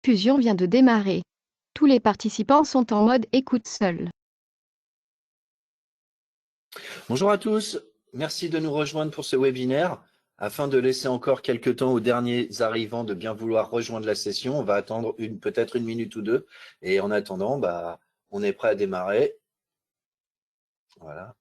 diffusion vient de démarrer. Tous les participants sont en mode écoute seul. Bonjour à tous, merci de nous rejoindre pour ce webinaire. Afin de laisser encore quelques temps aux derniers arrivants de bien vouloir rejoindre la session, on va attendre peut-être une minute ou deux. Et en attendant, on est prêt à démarrer. Voilà.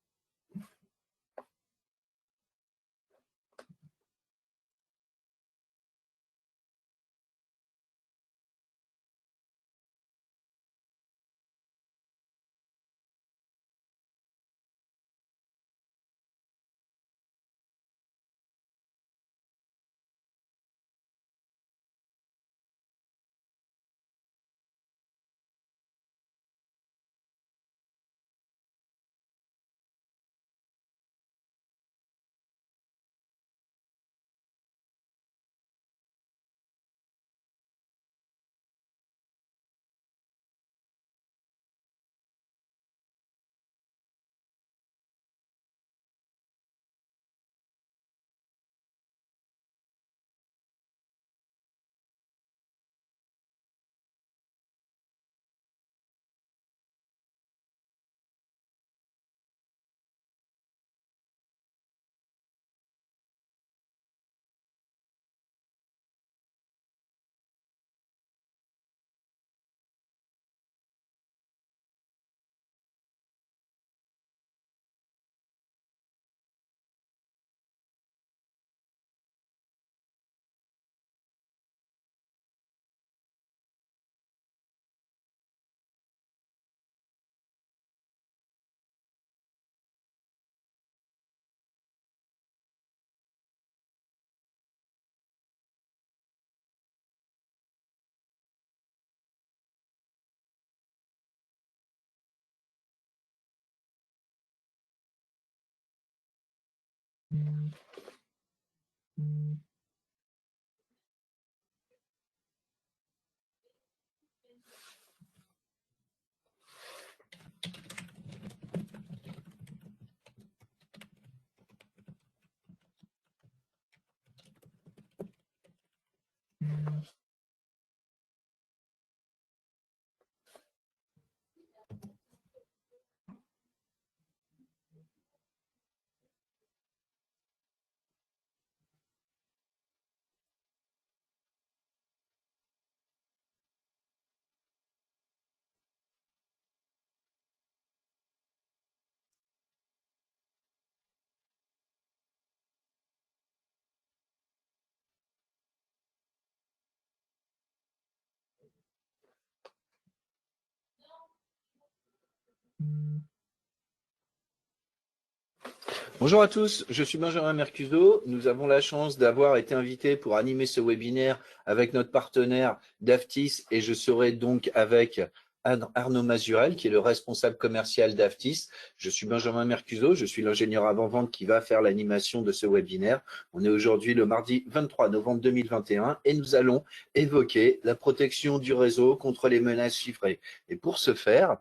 Bonjour à tous, je suis Benjamin Mercuzzo. Nous avons la chance d'avoir été invités pour animer ce webinaire avec notre partenaire Daftis et je serai donc avec Arnaud Mazurel qui est le responsable commercial d'Aftis. Je suis Benjamin Mercuzzo, je suis l'ingénieur avant-vente qui va faire l'animation de ce webinaire. On est aujourd'hui le mardi 23 novembre 2021 et nous allons évoquer la protection du réseau contre les menaces chiffrées. Et pour ce faire,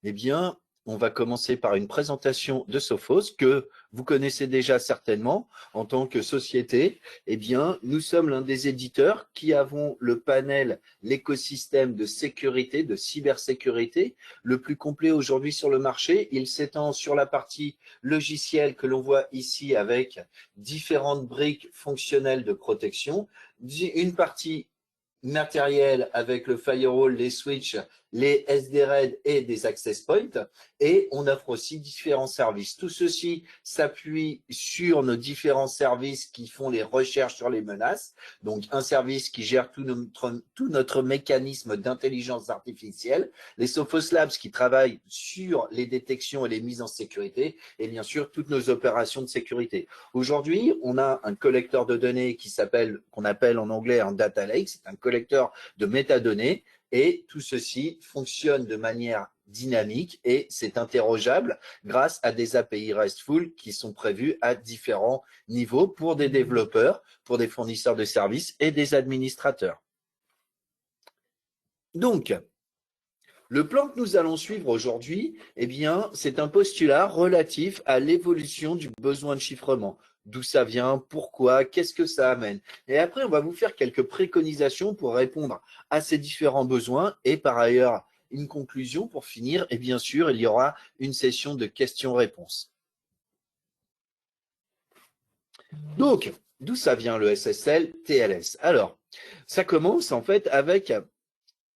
eh bien, on va commencer par une présentation de Sophos que vous connaissez déjà certainement en tant que société. Eh bien, nous sommes l'un des éditeurs qui avons le panel, l'écosystème de sécurité, de cybersécurité, le plus complet aujourd'hui sur le marché. Il s'étend sur la partie logicielle que l'on voit ici avec différentes briques fonctionnelles de protection, une partie matériel avec le firewall, les switches, les SD-RAID et des access points. Et on offre aussi différents services. Tout ceci s'appuie sur nos différents services qui font les recherches sur les menaces. Donc, un service qui gère tout notre mécanisme d'intelligence artificielle. Les Sophos Labs qui travaillent sur les détections et les mises en sécurité. Et bien sûr, toutes nos opérations de sécurité. Aujourd'hui, on a un collecteur de données qu'on appelle en anglais un data lake. C'est un collecteur de métadonnées et tout ceci fonctionne de manière dynamique et c'est interrogeable grâce à des API RESTful qui sont prévus à différents niveaux pour des développeurs, pour des fournisseurs de services et des administrateurs. Donc, Le plan que nous allons suivre aujourd'hui, eh bien, c'est un postulat relatif à l'évolution du besoin de chiffrement. D'où ça vient, pourquoi, qu'est-ce que ça amène. Et après, on va vous faire quelques préconisations pour répondre à ces différents besoins et par ailleurs, une conclusion pour finir. Et bien sûr, il y aura une session de questions-réponses. Donc, d'où ça vient le SSL TLS? Alors, ça commence en fait avec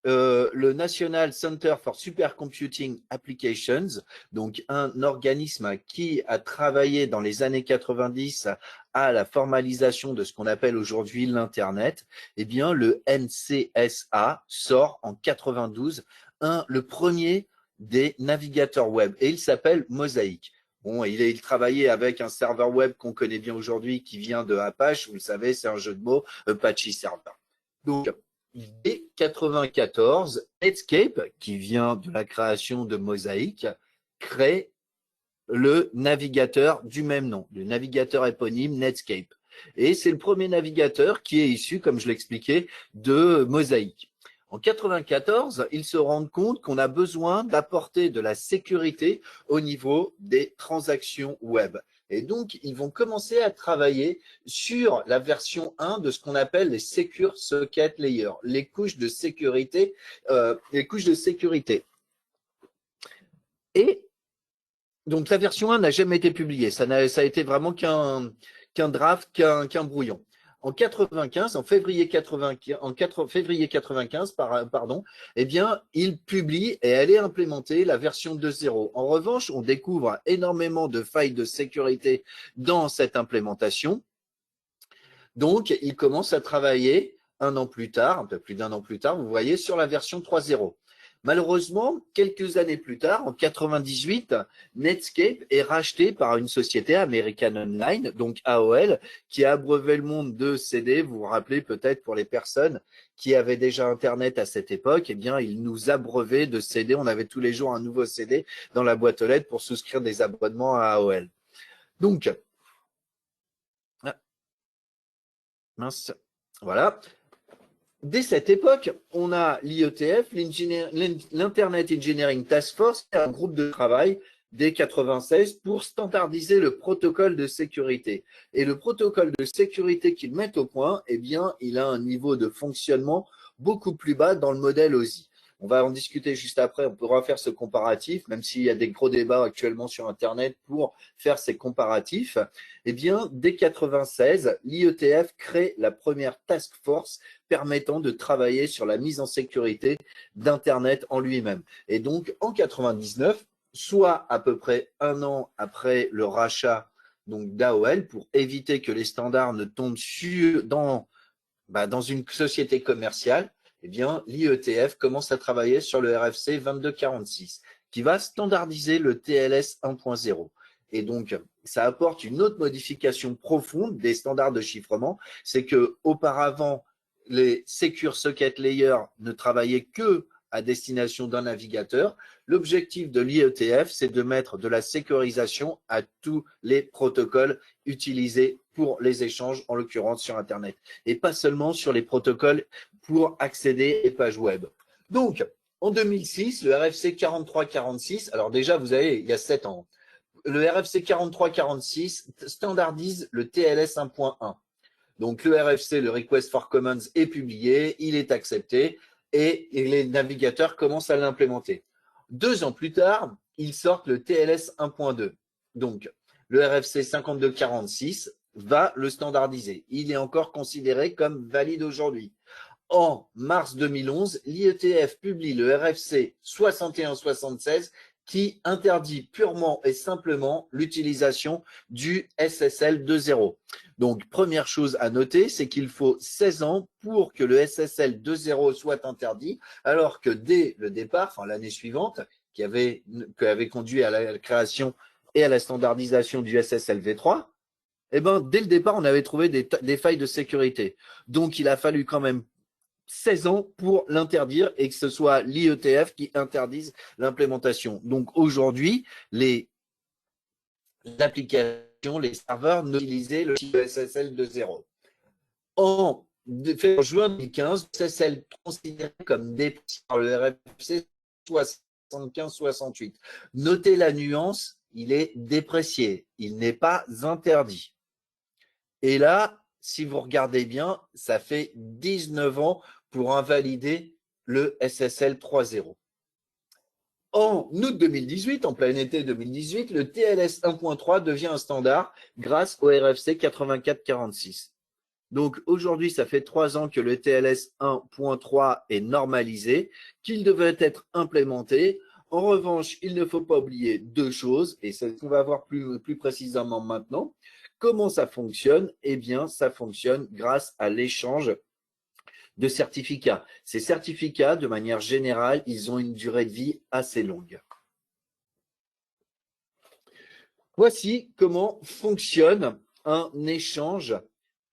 le National Center for Supercomputing Applications, donc un organisme qui a travaillé dans les années 90 à la formalisation de ce qu'on appelle aujourd'hui l'Internet. Eh bien, le NCSA sort en 92 le premier des navigateurs web et il s'appelle Mosaic. Bon, il travaillait avec un serveur web qu'on connaît bien aujourd'hui qui vient de Apache. Vous le savez, c'est un jeu de mots, Apache Server. Donc, dès 94, Netscape, qui vient de la création de Mosaic, crée le navigateur du même nom, le navigateur éponyme Netscape. Et c'est le premier navigateur qui est issu, comme je l'expliquais, de Mosaic. En 94, ils se rendent compte qu'on a besoin d'apporter de la sécurité au niveau des transactions web. Et donc, ils vont commencer à travailler sur la version 1 de ce qu'on appelle les Secure Socket Layer, les couches de sécurité. Et donc, la version 1 n'a jamais été publiée. Ça a été vraiment qu'un draft, qu'un brouillon. En 95, en février 95, pardon, eh bien, il publie et elle est implémentée la version 2.0. En revanche, on découvre énormément de failles de sécurité dans cette implémentation. Donc, il commence à travailler un an plus tard, un peu plus d'un an plus tard, vous voyez, sur la version 3.0. Malheureusement, quelques années plus tard, en 98, Netscape est racheté par une société American Online, donc AOL, qui a abreuvé le monde de CD. Vous vous rappelez peut-être pour les personnes qui avaient déjà Internet à cette époque, eh bien, ils nous abreuvaient de CD. On avait tous les jours un nouveau CD dans la boîte aux lettres pour souscrire des abonnements à AOL. Donc, mince, voilà. Dès cette époque, on a l'IETF, l'Internet Engineering Task Force, un groupe de travail dès 96 pour standardiser le protocole de sécurité. Et le protocole de sécurité qu'ils mettent au point, eh bien, il a un niveau de fonctionnement beaucoup plus bas dans le modèle OSI. On va en discuter juste après, on pourra faire ce comparatif, même s'il y a des gros débats actuellement sur Internet pour faire ces comparatifs. Eh bien, dès 96, l'IETF crée la première task force permettant de travailler sur la mise en sécurité d'Internet en lui-même. Et donc, en 99, soit à peu près un an après le rachat d'AOL, pour éviter que les standards ne tombent dans une société commerciale, eh bien, l'IETF commence à travailler sur le RFC 2246, qui va standardiser le TLS 1.0. Et donc, ça apporte une autre modification profonde des standards de chiffrement, c'est que auparavant, les Secure Socket Layer ne travaillaient que à destination d'un navigateur. L'objectif de l'IETF, c'est de mettre de la sécurisation à tous les protocoles utilisés pour les échanges, en l'occurrence sur Internet, et pas seulement sur les protocoles pour accéder aux pages web. Donc, en 2006, le RFC 4346, alors déjà, vous avez, il y a 7 ans, le RFC 4346 standardise le TLS 1.1. Donc, le RFC, le Request for Commons, est publié, il est accepté et les navigateurs commencent à l'implémenter. 2 ans plus tard, ils sortent le TLS 1.2. Donc, le RFC 5246 va le standardiser. Il est encore considéré comme valide aujourd'hui. En mars 2011, l'IETF publie le RFC 6176 qui interdit purement et simplement l'utilisation du SSL 2.0. Donc, première chose à noter, c'est qu'il faut 16 ans pour que le SSL 2.0 soit interdit, alors que dès le départ, enfin l'année suivante, qui avait conduit à la création et à la standardisation du SSL v3, eh ben, dès le départ, on avait trouvé des failles de sécurité. Donc, il a fallu quand même 16 ans pour l'interdire et que ce soit l'IETF qui interdise l'implémentation. Donc aujourd'hui, les applications, les serveurs n'utilisaient le SSL 2.0. En juin 2015, le SSL considéré comme dépensé par le RFC 75-68. Notez la nuance, il est déprécié, il n'est pas interdit. Et là, si vous regardez bien, ça fait 19 ans pour invalider le SSL 3.0. En août 2018, en plein été 2018, le TLS 1.3 devient un standard grâce au RFC 8446. Donc aujourd'hui, ça fait 3 ans que le TLS 1.3 est normalisé, qu'il devait être implémenté. En revanche, il ne faut pas oublier deux choses, et c'est ce qu'on va voir plus précisément maintenant. Comment ça fonctionne? Eh bien, ça fonctionne grâce à l'échange de certificats. Ces certificats, de manière générale, ils ont une durée de vie assez longue. Voici comment fonctionne un échange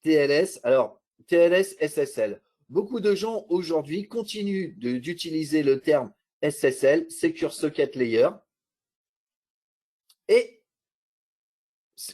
TLS. Alors, TLS SSL. Beaucoup de gens aujourd'hui continuent d'utiliser le terme SSL, Secure Socket Layer. Et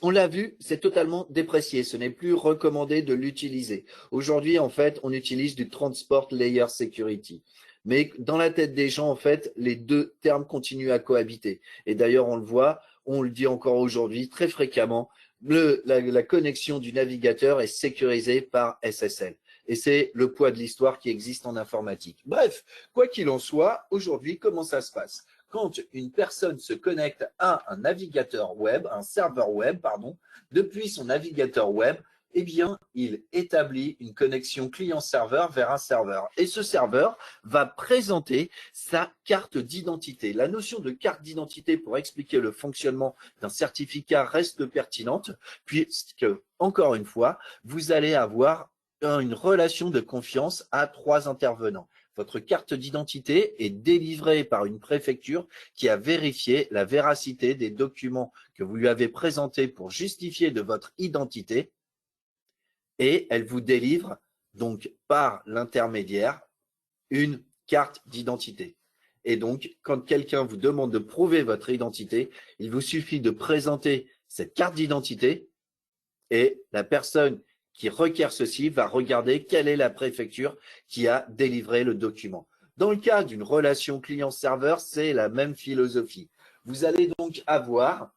on l'a vu, c'est totalement déprécié. Ce n'est plus recommandé de l'utiliser. Aujourd'hui, en fait, on utilise du Transport Layer Security. Mais dans la tête des gens, en fait, les deux termes continuent à cohabiter. Et d'ailleurs, on le voit, on le dit encore aujourd'hui très fréquemment, la connexion du navigateur est sécurisée par SSL. Et c'est le poids de l'histoire qui existe en informatique. Bref, quoi qu'il en soit, aujourd'hui, comment ça se passe? Quand une personne se connecte à un navigateur web, un serveur web, pardon, depuis son navigateur web, eh bien, il établit une connexion client-serveur vers un serveur. Et ce serveur va présenter sa carte d'identité. La notion de carte d'identité pour expliquer le fonctionnement d'un certificat reste pertinente, puisque, encore une fois, vous allez avoir une relation de confiance à 3 intervenants. Votre carte d'identité est délivrée par une préfecture qui a vérifié la véracité des documents que vous lui avez présentés pour justifier de votre identité et elle vous délivre donc par l'intermédiaire une carte d'identité. Et donc, quand quelqu'un vous demande de prouver votre identité, il vous suffit de présenter cette carte d'identité et la personne qui requiert ceci va regarder quelle est la préfecture qui a délivré le document. Dans le cas d'une relation client-serveur, c'est la même philosophie. Vous allez donc avoir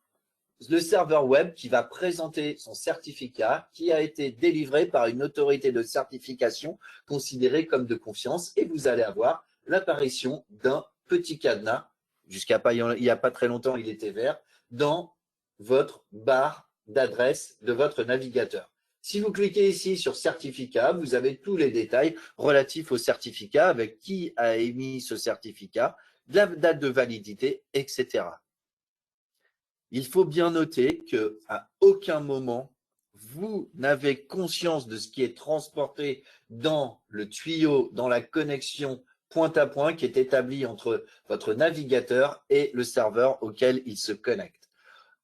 le serveur web qui va présenter son certificat qui a été délivré par une autorité de certification considérée comme de confiance et vous allez avoir l'apparition d'un petit cadenas, jusqu'à il n'y a pas très longtemps il était vert, dans votre barre d'adresse de votre navigateur. Si vous cliquez ici sur certificat, vous avez tous les détails relatifs au certificat, avec qui a émis ce certificat, la date de validité, etc. Il faut bien noter qu'à aucun moment, vous n'avez conscience de ce qui est transporté dans le tuyau, dans la connexion point à point qui est établie entre votre navigateur et le serveur auquel il se connecte.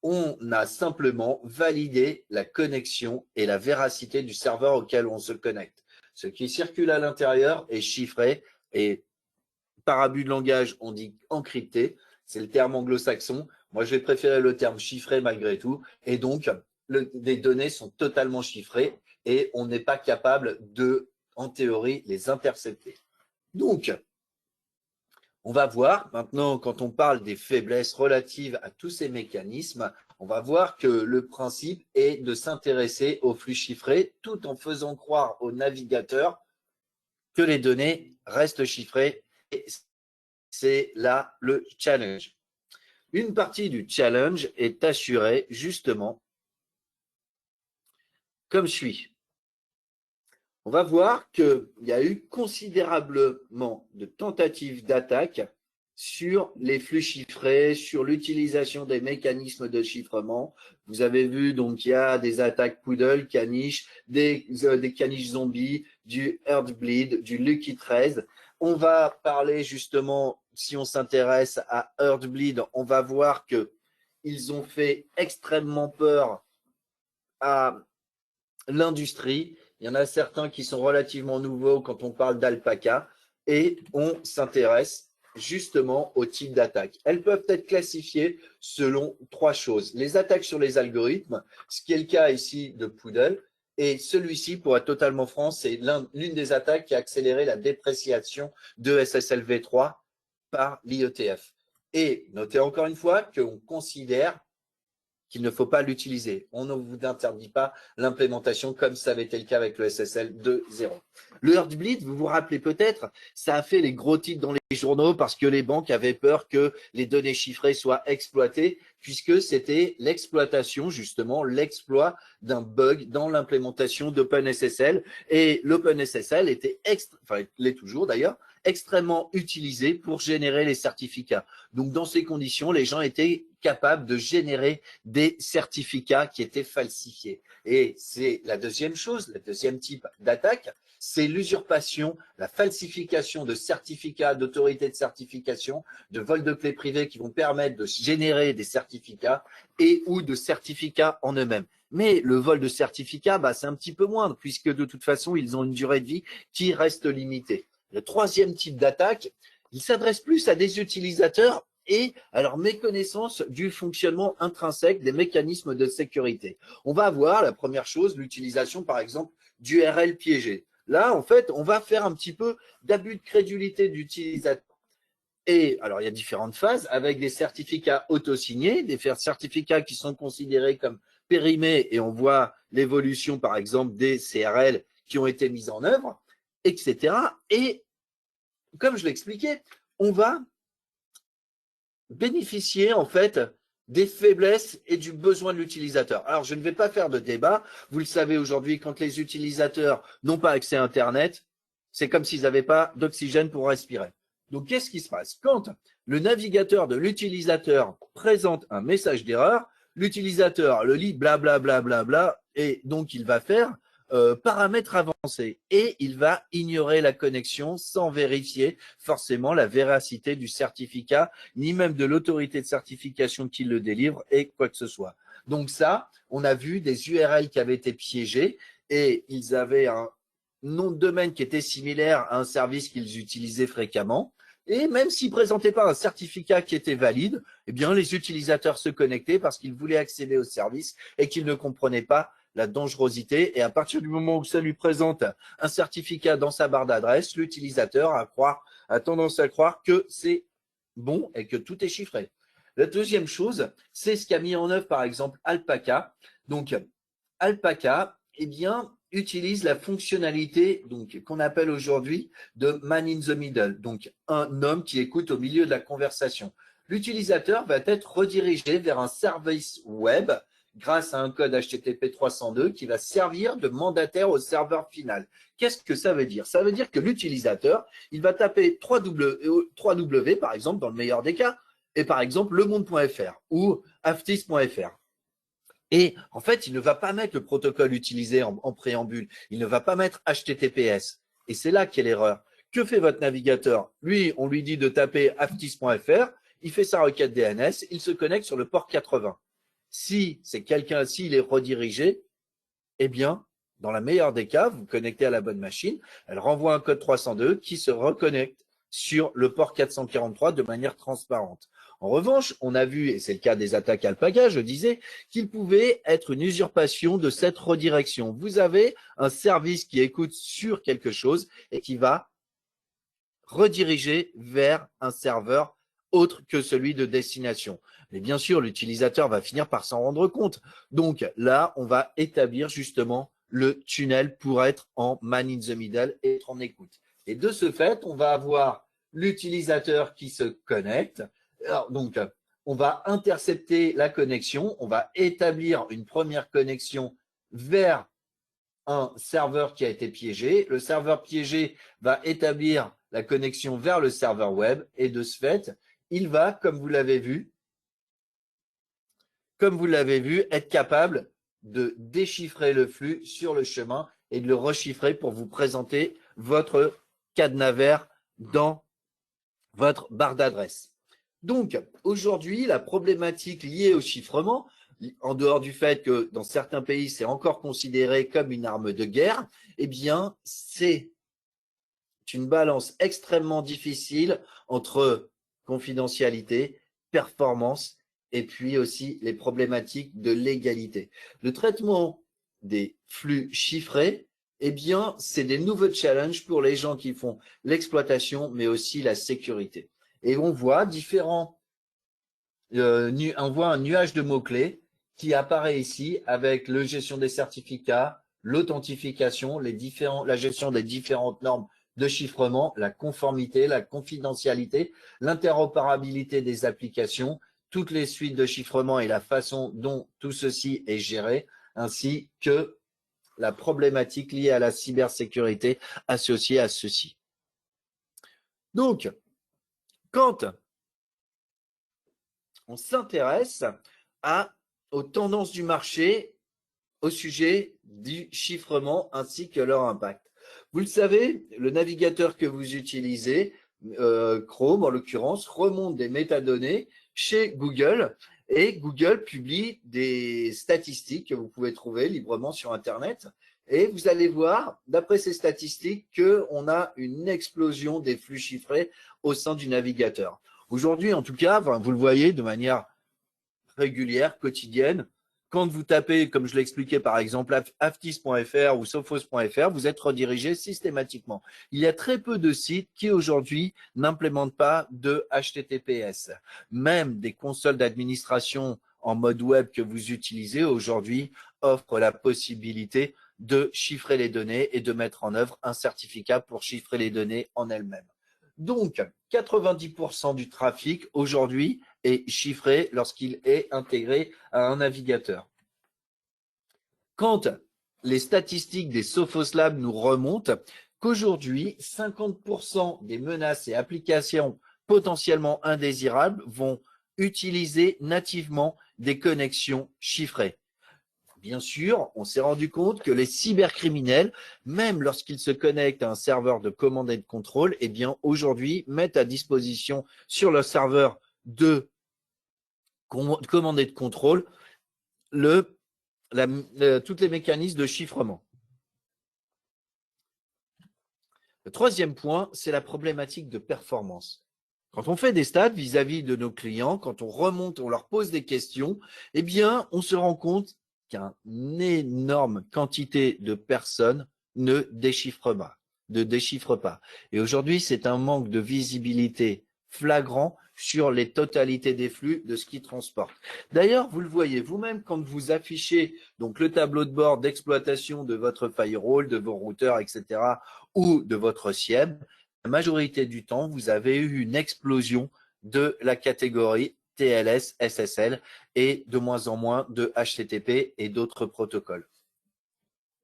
On a simplement validé la connexion et la véracité du serveur auquel on se connecte. Ce qui circule à l'intérieur est chiffré et par abus de langage, on dit encrypté. C'est le terme anglo-saxon. Moi, je vais préférer le terme chiffré malgré tout. Et donc, les données sont totalement chiffrées et on n'est pas capable de, en théorie, les intercepter. Donc, on va voir maintenant, quand on parle des faiblesses relatives à tous ces mécanismes, on va voir que le principe est de s'intéresser aux flux chiffrés tout en faisant croire au navigateur que les données restent chiffrées. Et c'est là le challenge. Une partie du challenge est assurée justement comme suit. On va voir qu'il y a eu considérablement de tentatives d'attaque sur les flux chiffrés, sur l'utilisation des mécanismes de chiffrement. Vous avez vu, donc, il y a des attaques Poodle, Caniche, des caniches zombies, du Heartbleed, du Lucky 13. On va parler justement, si on s'intéresse à Heartbleed, on va voir qu'ils ont fait extrêmement peur à l'industrie. Il y en a certains qui sont relativement nouveaux quand on parle d'alpaca et on s'intéresse justement au type d'attaque. Elles peuvent être classifiées selon 3 choses. Les attaques sur les algorithmes, ce qui est le cas ici de Poodle, et celui-ci, pour être totalement franc, c'est l'une des attaques qui a accéléré la dépréciation de SSL v3 par l'IETF. Et notez encore une fois qu'on considère qu'il ne faut pas l'utiliser. On ne vous interdit pas l'implémentation comme ça avait été le cas avec le SSL 2.0. Le Heartbleed, vous vous rappelez peut-être, ça a fait les gros titres dans les journaux parce que les banques avaient peur que les données chiffrées soient exploitées, puisque c'était l'exploitation, justement, l'exploit d'un bug dans l'implémentation d'OpenSSL. Et l'OpenSSL était, enfin, l'est toujours d'ailleurs, extrêmement utilisé pour générer les certificats. Donc, dans ces conditions, les gens étaient capables de générer des certificats qui étaient falsifiés. Et c'est la deuxième chose, le deuxième type d'attaque, c'est l'usurpation, la falsification de certificats, d'autorités de certification, de vol de clés privées qui vont permettre de générer des certificats et ou de certificats en eux-mêmes. Mais le vol de certificats, c'est un petit peu moindre puisque de toute façon, ils ont une durée de vie qui reste limitée. Le troisième type d'attaque, il s'adresse plus à des utilisateurs et à leur méconnaissance du fonctionnement intrinsèque des mécanismes de sécurité. On va avoir la première chose, l'utilisation par exemple d'URL piégées. Là, en fait, on va faire un petit peu d'abus de crédulité d'utilisateur. Et alors, il y a différentes phases avec des certificats auto-signés, des certificats qui sont considérés comme périmés et on voit l'évolution par exemple des CRL qui ont été mises en œuvre, etc. Et comme je l'expliquais, on va bénéficier en fait des faiblesses et du besoin de l'utilisateur. Alors, je ne vais pas faire de débat. Vous le savez aujourd'hui, quand les utilisateurs n'ont pas accès à Internet, c'est comme s'ils n'avaient pas d'oxygène pour respirer. Donc, qu'est-ce qui se passe? Quand le navigateur de l'utilisateur présente un message d'erreur, l'utilisateur le lit blablabla, bla, bla, bla, et donc il va faire paramètres avancés et il va ignorer la connexion sans vérifier forcément la véracité du certificat, ni même de l'autorité de certification qui le délivre et quoi que ce soit. Donc ça, on a vu des URL qui avaient été piégés et ils avaient un nom de domaine qui était similaire à un service qu'ils utilisaient fréquemment. Et même s'ils ne présentaient pas un certificat qui était valide, eh bien, les utilisateurs se connectaient parce qu'ils voulaient accéder au service et qu'ils ne comprenaient pas la dangerosité. Et à partir du moment où ça lui présente un certificat dans sa barre d'adresse, l'utilisateur a tendance à croire que c'est bon et que tout est chiffré. La deuxième chose, c'est ce qu'a mis en œuvre, par exemple, Alpaca. Donc, Alpaca, eh bien, utilise la fonctionnalité qu'on appelle aujourd'hui de man in the middle, donc un homme qui écoute au milieu de la conversation. L'utilisateur va être redirigé vers un service web grâce à un code HTTP 302 qui va servir de mandataire au serveur final. Qu'est-ce que ça veut dire? Ça veut dire que l'utilisateur, il va taper 3W par exemple, dans le meilleur des cas, et par exemple lemonde.fr ou aftis.fr. Et en fait, il ne va pas mettre le protocole utilisé en préambule. Il ne va pas mettre HTTPS. Et c'est là qu'est l'erreur. Que fait votre navigateur? Lui, on lui dit de taper aftis.fr. Il fait sa requête DNS. Il se connecte sur le port 80. Si c'est quelqu'un, s'il est redirigé, eh bien, dans la meilleure des cas, vous connectez à la bonne machine. Elle renvoie un code 302 qui se reconnecte sur le port 443 de manière transparente. En revanche, on a vu, et c'est le cas des attaques Alpaca, je disais, qu'il pouvait être une usurpation de cette redirection. Vous avez un service qui écoute sur quelque chose et qui va rediriger vers un serveur autre que celui de destination. Mais bien sûr, l'utilisateur va finir par s'en rendre compte. Donc là, on va établir justement le tunnel pour être en man in the middle et être en écoute. Et de ce fait, on va avoir l'utilisateur qui se connecte. Alors, donc, on va intercepter la connexion, on va établir une première connexion vers un serveur qui a été piégé. Le serveur piégé va établir la connexion vers le serveur web et de ce fait, il va, comme vous l'avez vu, être capable de déchiffrer le flux sur le chemin et de le rechiffrer pour vous présenter votre cadenas vert dans votre barre d'adresse. Donc, aujourd'hui, la problématique liée au chiffrement, en dehors du fait que dans certains pays, c'est encore considéré comme une arme de guerre, eh bien, c'est une balance extrêmement difficile entre confidentialité, performance et puis aussi les problématiques de légalité. Le traitement des flux chiffrés, eh bien, c'est des nouveaux challenges pour les gens qui font l'exploitation, mais aussi la sécurité. Et on voit on voit un nuage de mots-clés qui apparaît ici avec la gestion des certificats, l'authentification, la gestion des différentes normes de chiffrement, la conformité, la confidentialité, l'interopérabilité des applications, toutes les suites de chiffrement et la façon dont tout ceci est géré, ainsi que la problématique liée à la cybersécurité associée à ceci. Donc, quand on s'intéresse aux tendances du marché au sujet du chiffrement ainsi que leur impact. Vous le savez, le navigateur que vous utilisez, Chrome en l'occurrence, remonte des métadonnées chez Google et Google publie des statistiques que vous pouvez trouver librement sur Internet. Et vous allez voir, d'après ces statistiques, qu'on a une explosion des flux chiffrés au sein du navigateur. Aujourd'hui, en tout cas, vous le voyez de manière régulière, quotidienne, quand vous tapez, comme je l'expliquais par exemple, aftis.fr ou sophos.fr, vous êtes redirigé systématiquement. Il y a très peu de sites qui aujourd'hui n'implémentent pas de HTTPS. Même des consoles d'administration en mode web que vous utilisez aujourd'hui offrent la possibilité de chiffrer les données et de mettre en œuvre un certificat pour chiffrer les données en elles-mêmes. Donc, 90% du trafic aujourd'hui est chiffré lorsqu'il est intégré à un navigateur. Quand les statistiques des Sophos Labs nous remontent qu'aujourd'hui, 50% des menaces et applications potentiellement indésirables vont utiliser nativement des connexions chiffrées. Bien sûr, on s'est rendu compte que les cybercriminels, même lorsqu'ils se connectent à un serveur de commande et de contrôle, eh bien aujourd'hui mettent à disposition sur le serveur de commande et de contrôle tous les mécanismes de chiffrement. Le troisième point, c'est la problématique de performance. Quand on fait des stats vis-à-vis de nos clients, quand on remonte, on leur pose des questions, eh bien, on se rend compte qu'une énorme quantité de personnes ne déchiffrent pas. Et aujourd'hui, c'est un manque de visibilité flagrant sur les totalités des flux de ce qu'ils transportent. D'ailleurs, vous le voyez vous-même quand vous affichez donc le tableau de bord d'exploitation de votre firewall, de vos routeurs, etc., ou de votre SIEM, la majorité du temps, vous avez eu une explosion de la catégorie TLS, SSL et de moins en moins de HTTP et d'autres protocoles.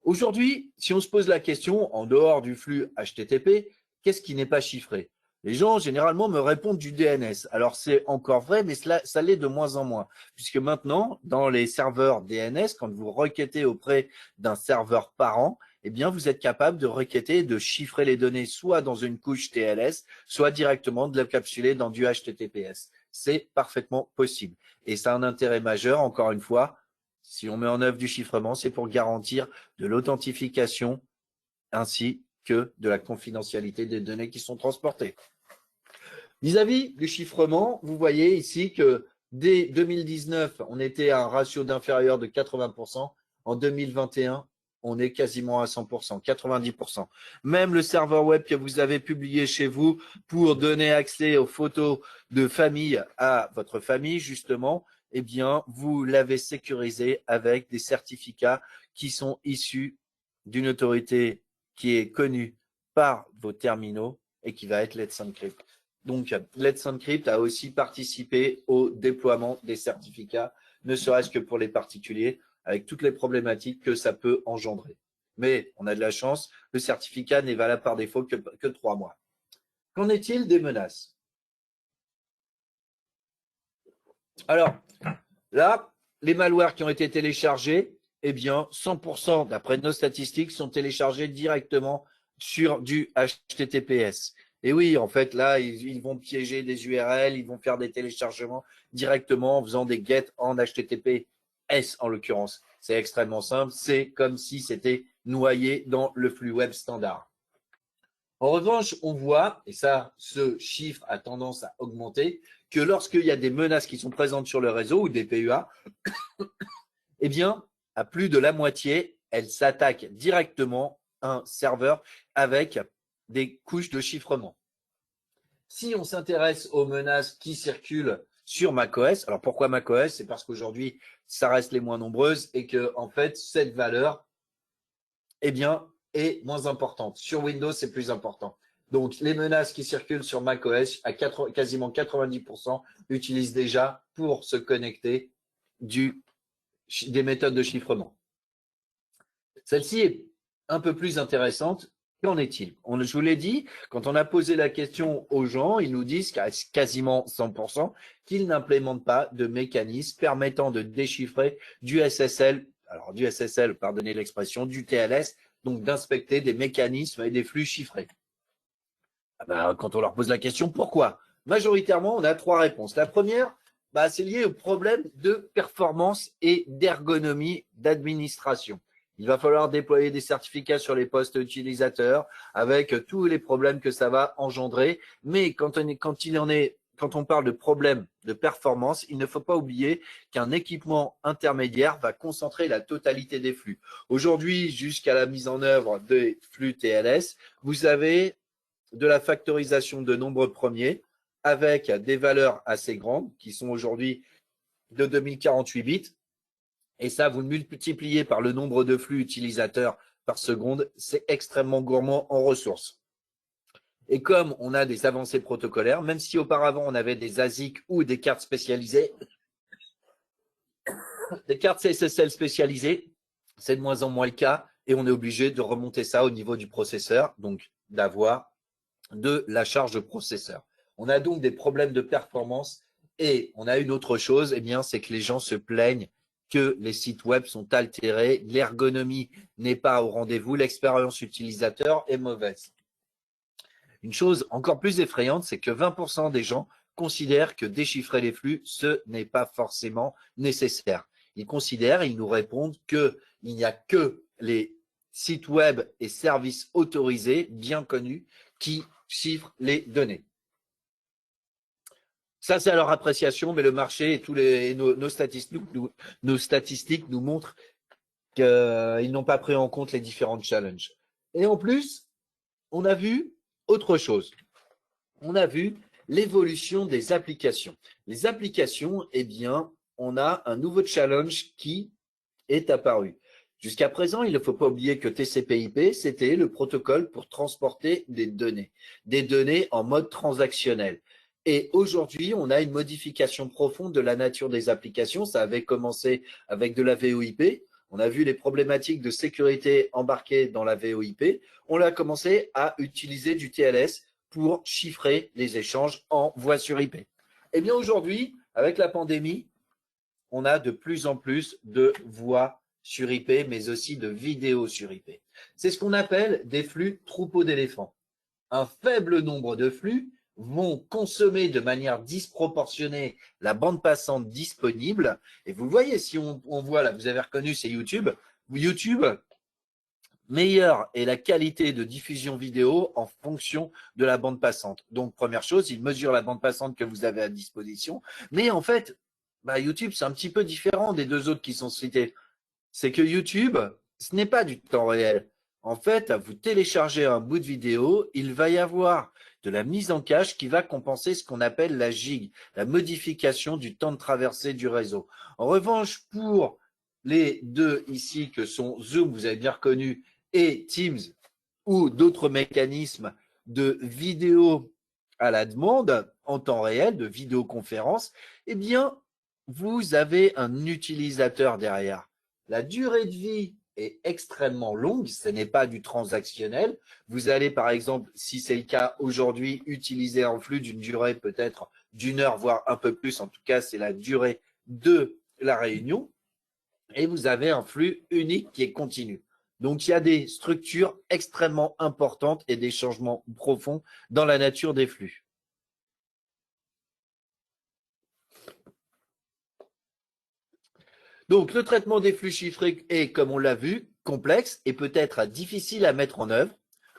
Aujourd'hui, si on se pose la question, en dehors du flux HTTP, qu'est-ce qui n'est pas chiffré? Les gens, généralement, me répondent du DNS. Alors, c'est encore vrai, mais ça l'est de moins en moins. Puisque maintenant, dans les serveurs DNS, quand vous requêtez auprès d'un serveur parent, eh bien, vous êtes capable de requêter, de chiffrer les données soit dans une couche TLS, soit directement de l'encapsuler dans du HTTPS. C'est parfaitement possible. Et ça a un intérêt majeur, encore une fois, si on met en œuvre du chiffrement, c'est pour garantir de l'authentification ainsi que de la confidentialité des données qui sont transportées. Vis-à-vis du chiffrement, vous voyez ici que dès 2019, on était à un ratio d'inférieur de 80%. En 2021, on est quasiment à 100%, 90%. Même le serveur web que vous avez publié chez vous pour donner accès aux photos de famille à votre famille, justement, eh bien, vous l'avez sécurisé avec des certificats qui sont issus d'une autorité qui est connue par vos terminaux et qui va être Let's Encrypt. Donc, Let's Encrypt a aussi participé au déploiement des certificats, ne serait-ce que pour les particuliers, avec toutes les problématiques que ça peut engendrer. Mais on a de la chance, le certificat n'est valable par défaut que 3 mois. Qu'en est-il des menaces? Alors, là, les malwares qui ont été téléchargés, eh bien, 100% d'après nos statistiques sont téléchargés directement sur du HTTPS. Et oui, en fait, là, ils vont piéger des URL, ils vont faire des téléchargements directement en faisant des get en HTTPS en l'occurrence. C'est extrêmement simple, c'est comme si c'était noyé dans le flux web standard. En revanche, on voit, et ça, ce chiffre a tendance à augmenter, que lorsqu'il y a des menaces qui sont présentes sur le réseau ou des PUA, eh bien, à plus de la moitié, elles s'attaquent directement à un serveur avec des couches de chiffrement. Si on s'intéresse aux menaces qui circulent sur macOS, alors pourquoi macOS? C'est parce qu'aujourd'hui, ça reste les moins nombreuses et que, en fait, cette valeur, eh bien, est moins importante. Sur Windows, c'est plus important. Donc, les menaces qui circulent sur macOS, à quasiment 90%, utilisent déjà pour se connecter des méthodes de chiffrement. Celle-ci est un peu plus intéressante. Qu'en est-il? Je vous l'ai dit, quand on a posé la question aux gens, ils nous disent qu'à quasiment 100% qu'ils n'implémentent pas de mécanisme permettant de déchiffrer du SSL, alors du SSL, pardonnez l'expression, du TLS, donc d'inspecter des mécanismes et des flux chiffrés. Quand on leur pose la question, pourquoi? Majoritairement, on a trois réponses. La première, c'est lié au problème de performance et d'ergonomie d'administration. Il va falloir déployer des certificats sur les postes utilisateurs avec tous les problèmes que ça va engendrer. Mais quand on parle de problème de performance, il ne faut pas oublier qu'un équipement intermédiaire va concentrer la totalité des flux. Aujourd'hui, jusqu'à la mise en œuvre des flux TLS, vous avez de la factorisation de nombres premiers avec des valeurs assez grandes qui sont aujourd'hui de 2048 bits. Et ça, vous le multipliez par le nombre de flux utilisateurs par seconde, c'est extrêmement gourmand en ressources. Et comme on a des avancées protocolaires, même si auparavant on avait des ASIC ou des cartes spécialisées, des cartes SSL spécialisées, c'est de moins en moins le cas et on est obligé de remonter ça au niveau du processeur, donc d'avoir de la charge de processeur. On a donc des problèmes de performance et on a une autre chose, c'est que les gens se plaignent que les sites web sont altérés, l'ergonomie n'est pas au rendez-vous, l'expérience utilisateur est mauvaise. Une chose encore plus effrayante, c'est que 20% des gens considèrent que déchiffrer les flux, ce n'est pas forcément nécessaire. Ils considèrent, ils nous répondent qu'il n'y a que les sites web et services autorisés, bien connus, qui chiffrent les données. Ça, c'est à leur appréciation, mais le marché et nos statistiques nous montrent qu'ils n'ont pas pris en compte les différents challenges. Et en plus, on a vu autre chose. On a vu l'évolution des applications. Les applications, on a un nouveau challenge qui est apparu. Jusqu'à présent, il ne faut pas oublier que TCP/IP, c'était le protocole pour transporter des données en mode transactionnel. Et aujourd'hui, on a une modification profonde de la nature des applications. Ça avait commencé avec de la VoIP. On a vu les problématiques de sécurité embarquées dans la VoIP. On a commencé à utiliser du TLS pour chiffrer les échanges en voix sur IP. Aujourd'hui, avec la pandémie, on a de plus en plus de voix sur IP, mais aussi de vidéos sur IP. C'est ce qu'on appelle des flux troupeaux d'éléphants. Un faible nombre de flux vont consommer de manière disproportionnée la bande passante disponible. Et vous voyez, si on voit là, vous avez reconnu, c'est YouTube. YouTube, meilleure est la qualité de diffusion vidéo en fonction de la bande passante. Donc, première chose, il mesure la bande passante que vous avez à disposition. Mais en fait, YouTube, c'est un petit peu différent des deux autres qui sont cités. C'est que YouTube, ce n'est pas du temps réel. En fait, vous téléchargez un bout de vidéo, il va y avoir de la mise en cache qui va compenser ce qu'on appelle la gig, la modification du temps de traversée du réseau. En revanche, pour les deux ici que sont Zoom, vous avez bien reconnu, et Teams ou d'autres mécanismes de vidéo à la demande en temps réel, de vidéoconférence, vous avez un utilisateur derrière. La durée de vie est extrêmement longue, ce n'est pas du transactionnel. Vous allez, par exemple, si c'est le cas aujourd'hui, utiliser un flux d'une durée peut-être d'1 heure, voire un peu plus. En tout cas, c'est la durée de la réunion. Et vous avez un flux unique qui est continu. Donc, il y a des structures extrêmement importantes et des changements profonds dans la nature des flux. Donc, le traitement des flux chiffrés est, comme on l'a vu, complexe et peut-être difficile à mettre en œuvre.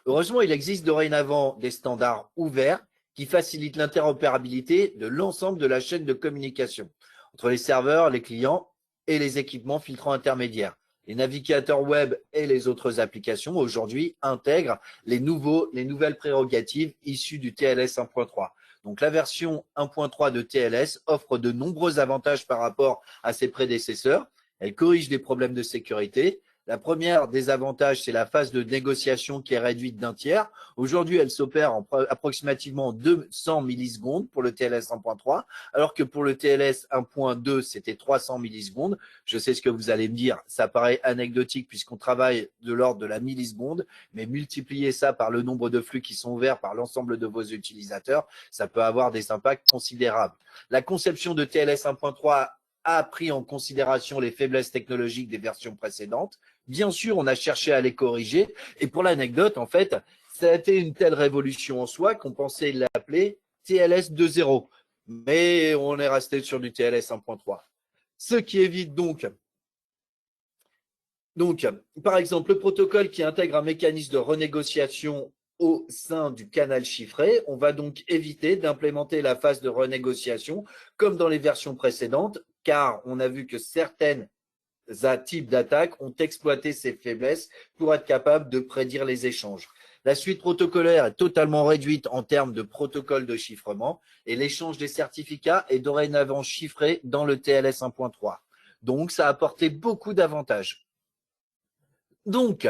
Heureusement, il existe dorénavant des standards ouverts qui facilitent l'interopérabilité de l'ensemble de la chaîne de communication entre les serveurs, les clients et les équipements filtrants intermédiaires. Les navigateurs web et les autres applications aujourd'hui intègrent les nouvelles prérogatives issues du TLS 1.3. Donc, la version 1.3 de TLS offre de nombreux avantages par rapport à ses prédécesseurs. Elle corrige des problèmes de sécurité. La première des avantages, c'est la phase de négociation qui est réduite d'un tiers. Aujourd'hui, elle s'opère en approximativement 200 millisecondes pour le TLS 1.3, alors que pour le TLS 1.2, c'était 300 millisecondes. Je sais ce que vous allez me dire, ça paraît anecdotique puisqu'on travaille de l'ordre de la milliseconde, mais multiplier ça par le nombre de flux qui sont ouverts par l'ensemble de vos utilisateurs, ça peut avoir des impacts considérables. La conception de TLS 1.3 a pris en considération les faiblesses technologiques des versions précédentes. Bien sûr, on a cherché à les corriger. Et pour l'anecdote, en fait, ça a été une telle révolution en soi qu'on pensait l'appeler TLS 2.0. Mais on est resté sur du TLS 1.3. Ce qui évite donc, par exemple, le protocole qui intègre un mécanisme de renégociation au sein du canal chiffré, on va donc éviter d'implémenter la phase de renégociation comme dans les versions précédentes, car on a vu que certaines types d'attaques ont exploité ces faiblesses pour être capables de prédire les échanges. La suite protocolaire est totalement réduite en termes de protocole de chiffrement et l'échange des certificats est dorénavant chiffré dans le TLS 1.3. Donc, ça a apporté beaucoup d'avantages. Donc,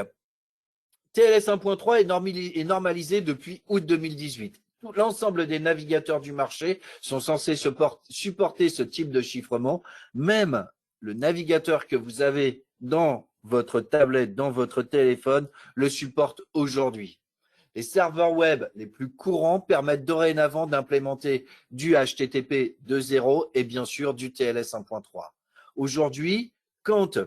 TLS 1.3 est normalisé depuis août 2018. L'ensemble des navigateurs du marché sont censés supporter ce type de chiffrement. Même le navigateur que vous avez dans votre tablette, dans votre téléphone, le supporte aujourd'hui. Les serveurs web les plus courants permettent dorénavant d'implémenter du HTTP 2.0 et bien sûr du TLS 1.3. Aujourd'hui, quand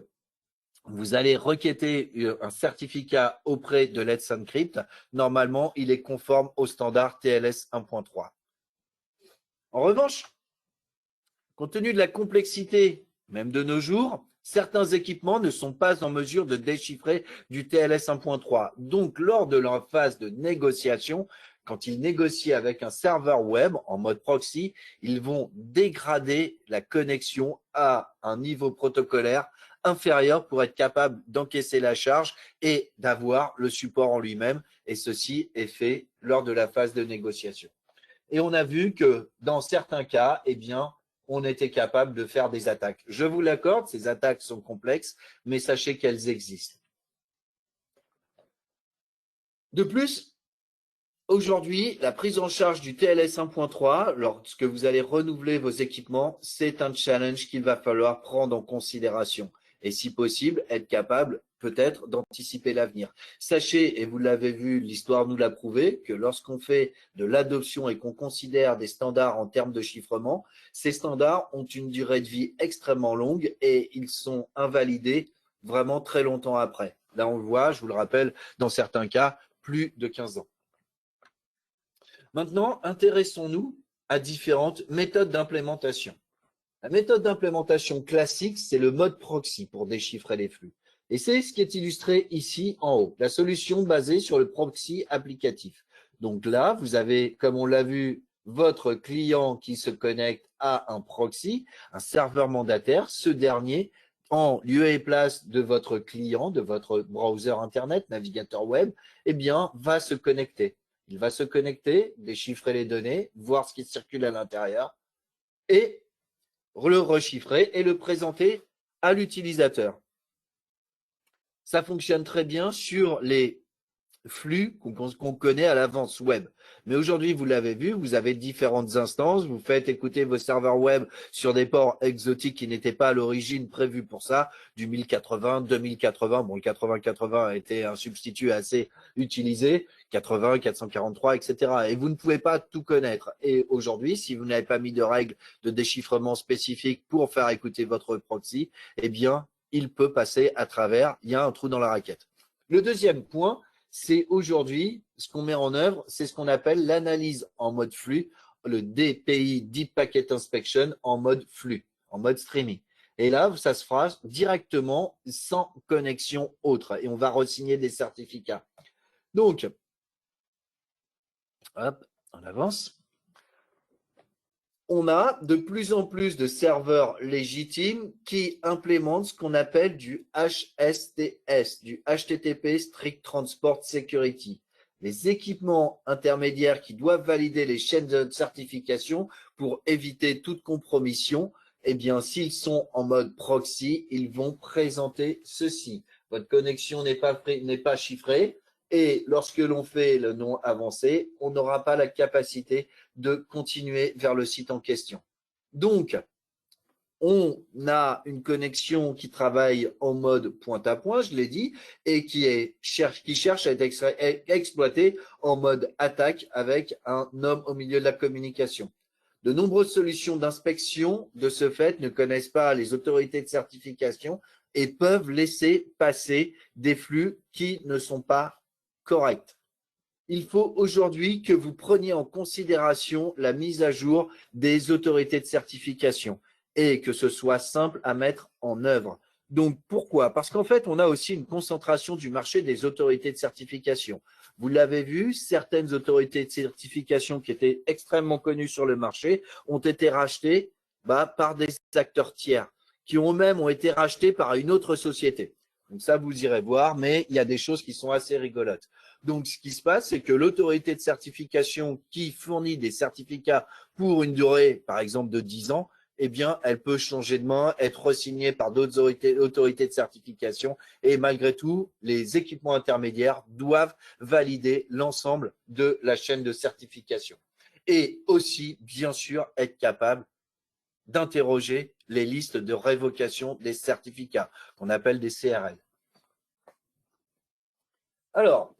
vous allez requêter un certificat auprès de Let's Encrypt, normalement, il est conforme au standard TLS 1.3. En revanche, compte tenu de la complexité, même de nos jours, certains équipements ne sont pas en mesure de déchiffrer du TLS 1.3. Donc, lors de leur phase de négociation, quand ils négocient avec un serveur web en mode proxy, ils vont dégrader la connexion à un niveau protocolaire inférieur pour être capable d'encaisser la charge et d'avoir le support en lui-même. Et ceci est fait lors de la phase de négociation. Et on a vu que dans certains cas, eh bien, on était capable de faire des attaques. Je vous l'accorde, ces attaques sont complexes, mais sachez qu'elles existent. De plus, aujourd'hui, la prise en charge du TLS 1.3, lorsque vous allez renouveler vos équipements, c'est un challenge qu'il va falloir prendre en considération. Et si possible, être capable peut-être d'anticiper l'avenir. Sachez, et vous l'avez vu, l'histoire nous l'a prouvé, que lorsqu'on fait de l'adoption et qu'on considère des standards en termes de chiffrement, ces standards ont une durée de vie extrêmement longue et ils sont invalidés vraiment très longtemps après. Là, on le voit, je vous le rappelle, dans certains cas, plus de 15 ans. Maintenant, intéressons-nous à différentes méthodes d'implémentation. La méthode d'implémentation classique, c'est le mode proxy pour déchiffrer les flux. Et c'est ce qui est illustré ici en haut, la solution basée sur le proxy applicatif. Donc là, vous avez, comme on l'a vu, votre client qui se connecte à un proxy, un serveur mandataire. Ce dernier, en lieu et place de votre client, de votre browser Internet, navigateur web, eh bien, va se connecter. Il va se connecter, déchiffrer les données, voir ce qui circule à l'intérieur et le rechiffrer et le présenter à l'utilisateur. Ça fonctionne très bien sur les flux qu'on connaît à l'avance web. Mais aujourd'hui, vous l'avez vu, vous avez différentes instances, vous faites écouter vos serveurs web sur des ports exotiques qui n'étaient pas à l'origine prévus pour ça, du 1080, 2080, bon le 8080 a été un substitut assez utilisé, 80, 443, etc. Et vous ne pouvez pas tout connaître. Et aujourd'hui, si vous n'avez pas mis de règles de déchiffrement spécifiques pour faire écouter votre proxy, eh bien, il peut passer à travers, il y a un trou dans la raquette. Le deuxième point, c'est aujourd'hui, ce qu'on met en œuvre, c'est ce qu'on appelle l'analyse en mode flux, le DPI, Deep Packet Inspection, en mode flux, en mode streaming. Et là, ça se fera directement sans connexion autre. Et on va re-signer des certificats. Donc, hop, on avance. On a de plus en plus de serveurs légitimes qui implémentent ce qu'on appelle du HSTS, du HTTP Strict Transport Security. les équipements intermédiaires qui doivent valider les chaînes de certification pour éviter toute compromission, eh bien, s'ils sont en mode proxy, ils vont présenter ceci. Votre connexion n'est pas chiffrée et lorsque l'on fait le nom avancé, on n'aura pas la capacité de continuer vers le site en question. Donc, on a une connexion qui travaille en mode point à point, je l'ai dit, et qui cherche à être exploitée en mode attaque avec un homme au milieu de la communication. De nombreuses solutions d'inspection, de ce fait, ne connaissent pas les autorités de certification et peuvent laisser passer des flux qui ne sont pas corrects. Il faut aujourd'hui que vous preniez en considération la mise à jour des autorités de certification et que ce soit simple à mettre en œuvre. Donc, pourquoi? Parce qu'en fait, on a aussi une concentration du marché des autorités de certification. Vous l'avez vu, certaines autorités de certification qui étaient extrêmement connues sur le marché ont été rachetées par des acteurs tiers qui ont été rachetés par une autre société. Donc ça, vous irez voir, mais il y a des choses qui sont assez rigolotes. Donc, ce qui se passe, c'est que l'autorité de certification qui fournit des certificats pour une durée, par exemple, de 10 ans, eh bien, elle peut changer de main, être re-signée par d'autres autorités de certification et malgré tout, les équipements intermédiaires doivent valider l'ensemble de la chaîne de certification. Et aussi, bien sûr, être capable d'interroger les listes de révocation des certificats, qu'on appelle des CRL. Alors,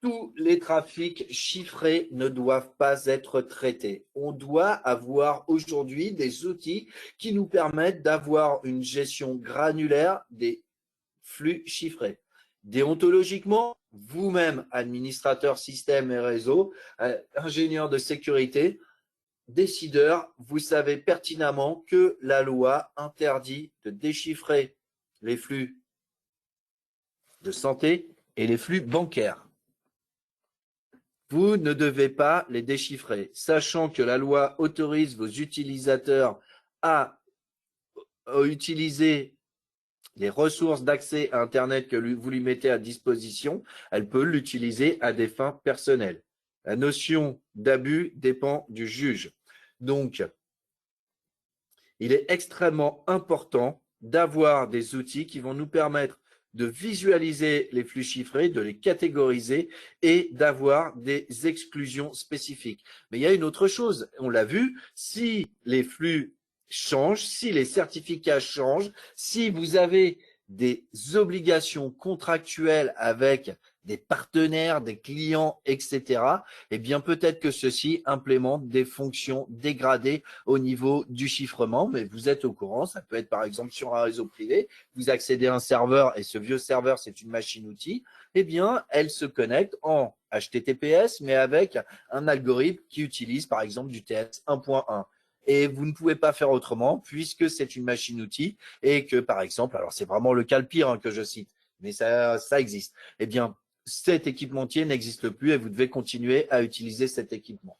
tous les trafics chiffrés ne doivent pas être traités. On doit avoir aujourd'hui des outils qui nous permettent d'avoir une gestion granulaire des flux chiffrés. Déontologiquement, vous-même, administrateur système et réseau, ingénieur de sécurité, décideur, vous savez pertinemment que la loi interdit de déchiffrer les flux de santé et les flux bancaires. Vous ne devez pas les déchiffrer, sachant que la loi autorise vos utilisateurs à utiliser les ressources d'accès à Internet que vous lui mettez à disposition, elle peut l'utiliser à des fins personnelles. La notion d'abus dépend du juge. Donc, il est extrêmement important d'avoir des outils qui vont nous permettre de visualiser les flux chiffrés, de les catégoriser et d'avoir des exclusions spécifiques. Mais il y a une autre chose, on l'a vu, si les flux changent, si les certificats changent, si vous avez des obligations contractuelles avec des partenaires, des clients, etc., eh bien peut-être que ceux-ci implémentent des fonctions dégradées au niveau du chiffrement, mais vous êtes au courant, ça peut être par exemple sur un réseau privé, vous accédez à un serveur et ce vieux serveur c'est une machine-outil, eh bien elle se connecte en HTTPS mais avec un algorithme qui utilise par exemple du TS 1.1. Et vous ne pouvez pas faire autrement puisque c'est une machine-outil et que par exemple, alors c'est vraiment le cas le pire que je cite, mais ça existe, eh bien cet équipementier n'existe plus et vous devez continuer à utiliser cet équipement.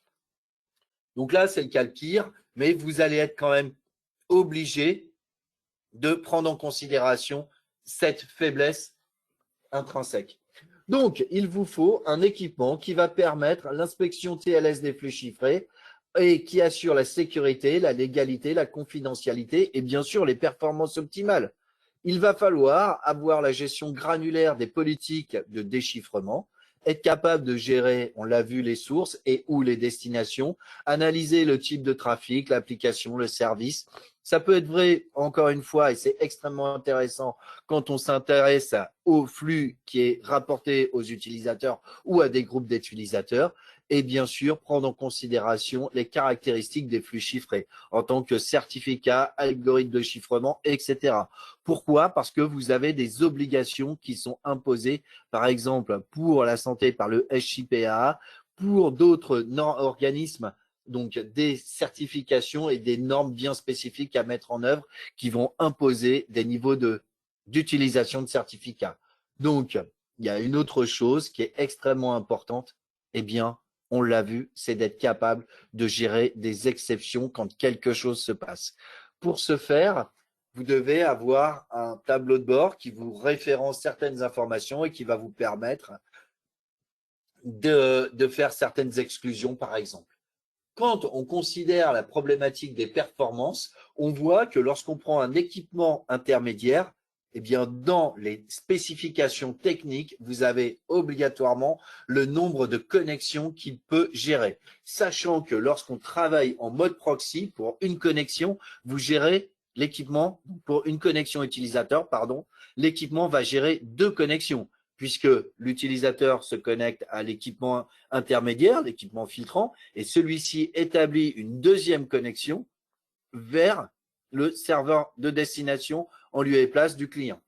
Donc là, c'est le cas le pire, mais vous allez être quand même obligé de prendre en considération cette faiblesse intrinsèque. Donc, il vous faut un équipement qui va permettre l'inspection TLS des flux chiffrés et qui assure la sécurité, la légalité, la confidentialité et bien sûr les performances optimales. Il va falloir avoir la gestion granulaire des politiques de déchiffrement, être capable de gérer, on l'a vu, les sources et ou les destinations, analyser le type de trafic, l'application, le service. Ça peut être vrai, encore une fois, et c'est extrêmement intéressant quand on s'intéresse au flux qui est rapporté aux utilisateurs ou à des groupes d'utilisateurs, et bien sûr prendre en considération les caractéristiques des flux chiffrés en tant que certificat, algorithme de chiffrement, etc. Pourquoi? Parce que vous avez des obligations qui sont imposées, par exemple pour la santé par le SJPA, pour d'autres organismes, donc des certifications et des normes bien spécifiques à mettre en œuvre qui vont imposer des niveaux d'utilisation de certificats. Donc, il y a une autre chose qui est extrêmement importante, eh bien, on l'a vu, c'est d'être capable de gérer des exceptions quand quelque chose se passe. Pour ce faire, vous devez avoir un tableau de bord qui vous référence certaines informations et qui va vous permettre de faire certaines exclusions, par exemple. Quand on considère la problématique des performances, on voit que lorsqu'on prend un équipement intermédiaire, eh bien, dans les spécifications techniques, vous avez obligatoirement le nombre de connexions qu'il peut gérer. Sachant que lorsqu'on travaille en mode proxy, pour une connexion, vous gérez l'équipement, pour une connexion utilisateur, pardon, l'équipement va gérer 2 connexions, puisque l'utilisateur se connecte à l'équipement intermédiaire, l'équipement filtrant, et celui-ci établit une 2e connexion vers le serveur de destination en lieu et place du client.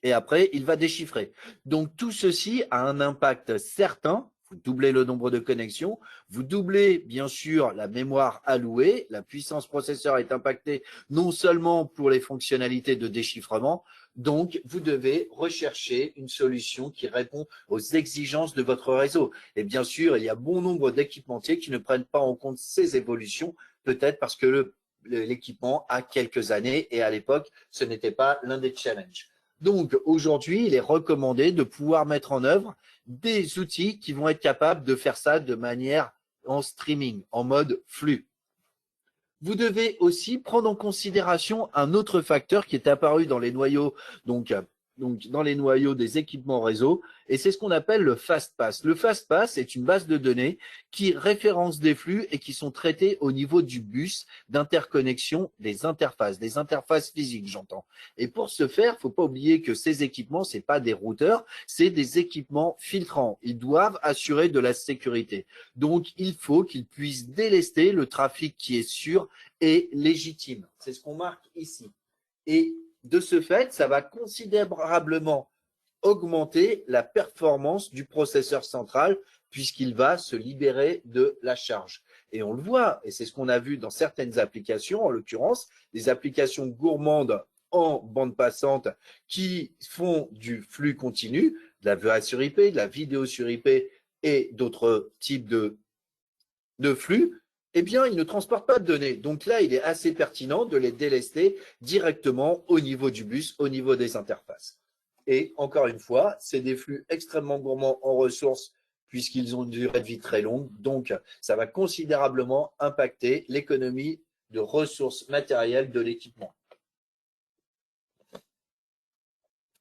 Et après, il va déchiffrer. Donc, tout ceci a un impact certain. Vous doublez le nombre de connexions, vous doublez bien sûr la mémoire allouée, la puissance processeur est impactée non seulement pour les fonctionnalités de déchiffrement, donc vous devez rechercher une solution qui répond aux exigences de votre réseau. Et bien sûr, il y a bon nombre d'équipementiers qui ne prennent pas en compte ces évolutions, peut-être parce que l'équipement a quelques années et à l'époque, ce n'était pas l'un des challenges. Donc aujourd'hui, il est recommandé de pouvoir mettre en œuvre des outils qui vont être capables de faire ça de manière en streaming, en mode flux. Vous devez aussi prendre en considération un autre facteur qui est apparu dans les noyaux, donc dans les noyaux des équipements réseau, et c'est ce qu'on appelle le FastPass. Le FastPass est une base de données qui référence des flux et qui sont traités au niveau du bus d'interconnexion des interfaces physiques, j'entends. Et pour ce faire, il ne faut pas oublier que ces équipements, ce n'est pas des routeurs, c'est des équipements filtrants. Ils doivent assurer de la sécurité. Donc, il faut qu'ils puissent délester le trafic qui est sûr et légitime. C'est ce qu'on marque ici. Et de ce fait, ça va considérablement augmenter la performance du processeur central puisqu'il va se libérer de la charge. Et on le voit, et c'est ce qu'on a vu dans certaines applications, en l'occurrence, des applications gourmandes en bande passante qui font du flux continu, de la VOH sur IP, de la vidéo sur IP et d'autres types de flux, eh bien, ils ne transportent pas de données. Donc là, il est assez pertinent de les délester directement au niveau du bus, au niveau des interfaces. Et encore une fois, c'est des flux extrêmement gourmands en ressources puisqu'ils ont une durée de vie très longue. Donc, ça va considérablement impacter l'économie de ressources matérielles de l'équipement.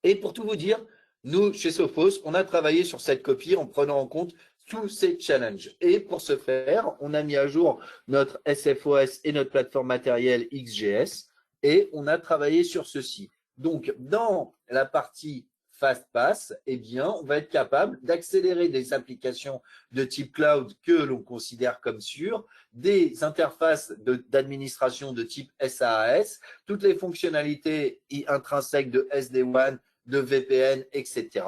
Et pour tout vous dire, nous, chez Sophos, on a travaillé sur cette copie en prenant en compte tous ces challenges. Et pour ce faire, on a mis à jour notre SFOS et notre plateforme matérielle XGS et on a travaillé sur ceci. Donc, dans la partie FastPass, eh bien, on va être capable d'accélérer des applications de type cloud que l'on considère comme sûres, des interfaces d'administration de type SaaS, toutes les fonctionnalités intrinsèques de SD-WAN, de VPN, etc.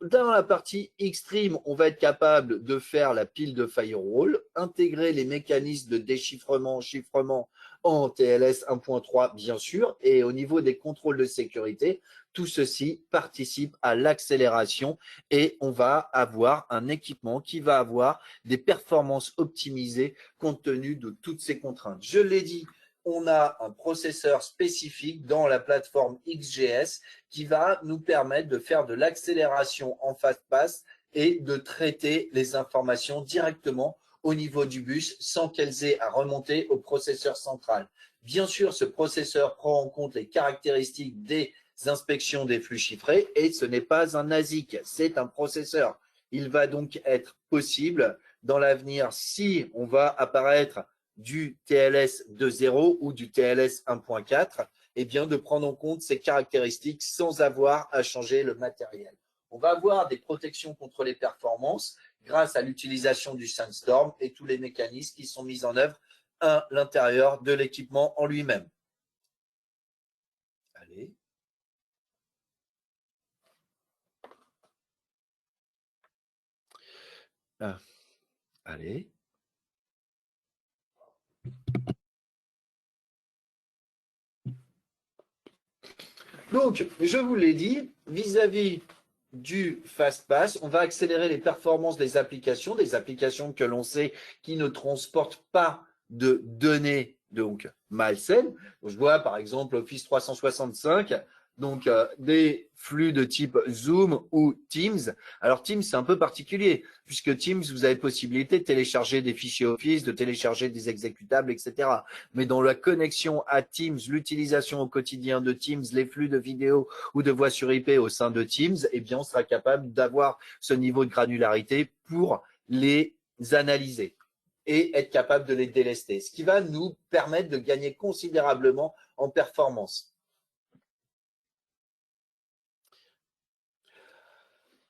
Dans la partie Xstream, on va être capable de faire la pile de firewall, intégrer les mécanismes de déchiffrement, chiffrement en TLS 1.3 bien sûr, et au niveau des contrôles de sécurité, tout ceci participe à l'accélération et on va avoir un équipement qui va avoir des performances optimisées compte tenu de toutes ces contraintes. Je l'ai dit, on a un processeur spécifique dans la plateforme XGS qui va nous permettre de faire de l'accélération en FastPass et de traiter les informations directement au niveau du bus sans qu'elles aient à remonter au processeur central. Bien sûr, ce processeur prend en compte les caractéristiques des inspections des flux chiffrés et ce n'est pas un ASIC, c'est un processeur. Il va donc être possible dans l'avenir, si on va apparaître du TLS 2.0 ou du TLS 1.4, eh bien, de prendre en compte ces caractéristiques sans avoir à changer le matériel. On va avoir des protections contre les performances grâce à l'utilisation du Sandstorm et tous les mécanismes qui sont mis en œuvre à l'intérieur de l'équipement en lui-même. Allez. Allez. Donc, je vous l'ai dit, vis-à-vis du FastPass, on va accélérer les performances des applications que l'on sait qui ne transportent pas de données donc malsaines. Je vois par exemple Office 365 donc des flux de type Zoom ou Teams. Alors Teams, c'est un peu particulier, puisque Teams, vous avez possibilité de télécharger des fichiers Office, de télécharger des exécutables, etc. Mais dans la connexion à Teams, l'utilisation au quotidien de Teams, les flux de vidéos ou de voix sur IP au sein de Teams, eh bien, on sera capable d'avoir ce niveau de granularité pour les analyser et être capable de les délester, ce qui va nous permettre de gagner considérablement en performance.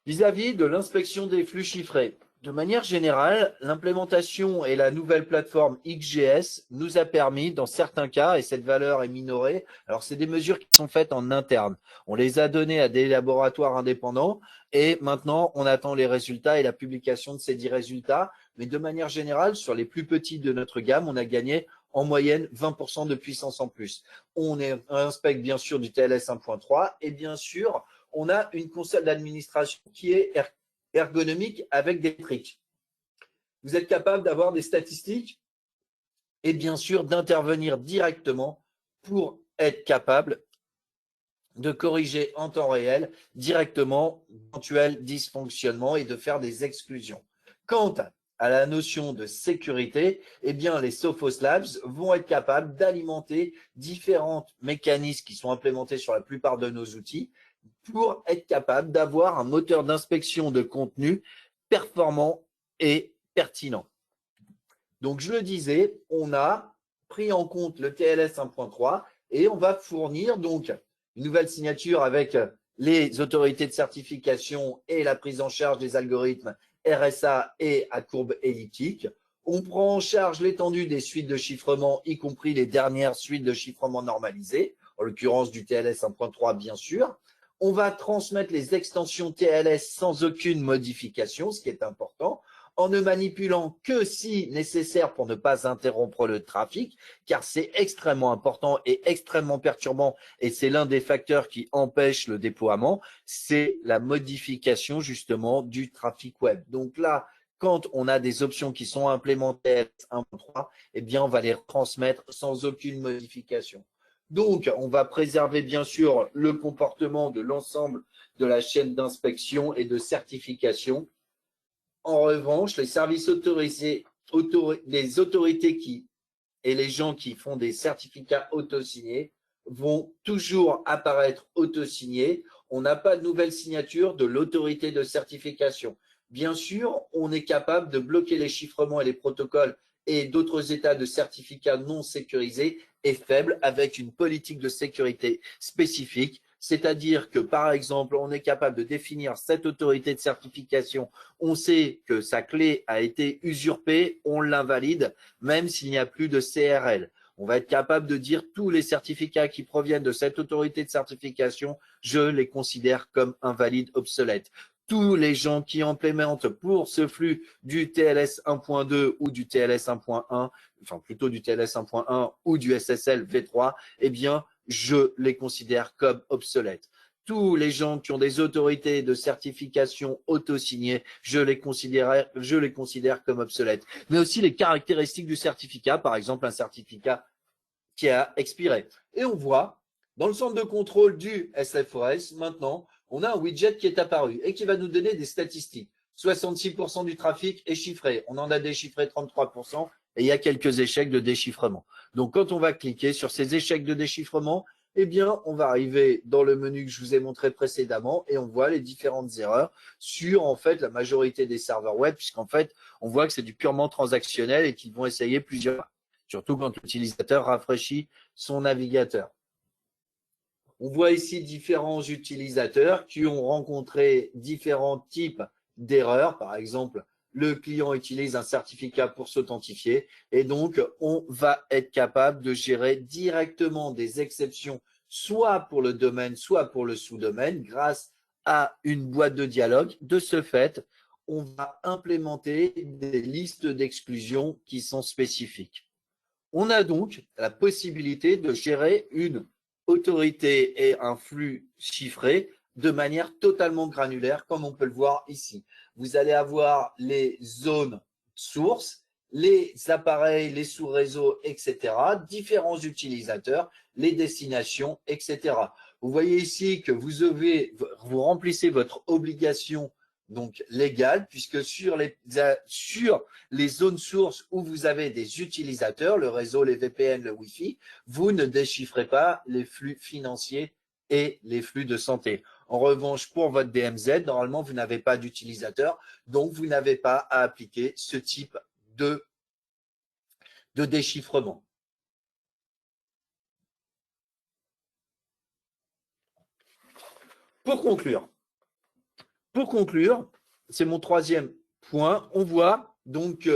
Vis-à-vis de l'inspection des flux chiffrés, de manière générale, l'implémentation et la nouvelle plateforme XGS nous a permis, dans certains cas, et cette valeur est minorée, alors c'est des mesures qui sont faites en interne. On les a données à des laboratoires indépendants et maintenant on attend les résultats et la publication de ces 10 résultats. Mais de manière générale, sur les plus petits de notre gamme, on a gagné en moyenne 20% de puissance en plus. On inspecte bien sûr du TLS 1.3 et bien sûr, on a une console d'administration qui est ergonomique avec des tricks. Vous êtes capable d'avoir des statistiques et bien sûr d'intervenir directement pour être capable de corriger en temps réel directement d'éventuels dysfonctionnements et de faire des exclusions. Quant à la notion de sécurité, eh bien, les Sophos Labs vont être capables d'alimenter différents mécanismes qui sont implémentés sur la plupart de nos outils pour être capable d'avoir un moteur d'inspection de contenu performant et pertinent. Donc, je le disais, on a pris en compte le TLS 1.3 et on va fournir donc une nouvelle signature avec les autorités de certification et la prise en charge des algorithmes RSA et à courbe elliptique. On prend en charge l'étendue des suites de chiffrement, y compris les dernières suites de chiffrement normalisées, en l'occurrence du TLS 1.3 bien sûr. On va transmettre les extensions TLS sans aucune modification, ce qui est important, en ne manipulant que si nécessaire pour ne pas interrompre le trafic, car c'est extrêmement important et extrêmement perturbant, et c'est l'un des facteurs qui empêche le déploiement, c'est la modification justement du trafic web. Donc là, quand on a des options qui sont implémentées 1.3, eh bien, on va les transmettre sans aucune modification. Donc, on va préserver bien sûr le comportement de l'ensemble de la chaîne d'inspection et de certification. En revanche, les services autorisés, les autorités et les gens qui font des certificats autosignés vont toujours apparaître autosignés. On n'a pas de nouvelle signature de l'autorité de certification. Bien sûr, on est capable de bloquer les chiffrements et les protocoles et d'autres états de certificats non sécurisés et faibles avec une politique de sécurité spécifique. C'est-à-dire que, par exemple, on est capable de définir cette autorité de certification. On sait que sa clé a été usurpée, on l'invalide, même s'il n'y a plus de CRL. On va être capable de dire tous les certificats qui proviennent de cette autorité de certification, je les considère comme invalides, obsolètes. Tous les gens qui implémentent pour ce flux du TLS 1.2 ou du TLS 1.1, enfin plutôt du TLS 1.1 ou du SSL V3, eh bien, je les considère comme obsolètes. Tous les gens qui ont des autorités de certification auto-signées, je les considère comme obsolètes. Mais aussi les caractéristiques du certificat, par exemple un certificat qui a expiré. Et on voit, dans le centre de contrôle du SFOS, maintenant, on a un widget qui est apparu et qui va nous donner des statistiques. 66% du trafic est chiffré. On en a déchiffré 33% et il y a quelques échecs de déchiffrement. Donc, quand on va cliquer sur ces échecs de déchiffrement, eh bien, on va arriver dans le menu que je vous ai montré précédemment et on voit les différentes erreurs sur, en fait, la majorité des serveurs web, puisqu'en fait, on voit que c'est du purement transactionnel et qu'ils vont essayer plusieurs, surtout quand l'utilisateur rafraîchit son navigateur. On voit ici différents utilisateurs qui ont rencontré différents types d'erreurs. Par exemple, le client utilise un certificat pour s'authentifier et donc on va être capable de gérer directement des exceptions, soit pour le domaine, soit pour le sous-domaine, grâce à une boîte de dialogue. De ce fait, on va implémenter des listes d'exclusion qui sont spécifiques. On a donc la possibilité de gérer une autorité et un flux chiffré de manière totalement granulaire, comme on peut le voir ici. Vous allez avoir les zones sources, les appareils, les sous-réseaux, etc., différents utilisateurs, les destinations, etc. Vous voyez ici que vous remplissez votre obligation donc légale, puisque sur les zones sources où vous avez des utilisateurs, le réseau, les VPN, le Wi-Fi, vous ne déchiffrez pas les flux financiers et les flux de santé. En revanche, pour votre DMZ, normalement, vous n'avez pas d'utilisateur, donc vous n'avez pas à appliquer ce type de déchiffrement. Pour conclure, c'est mon troisième point. On voit donc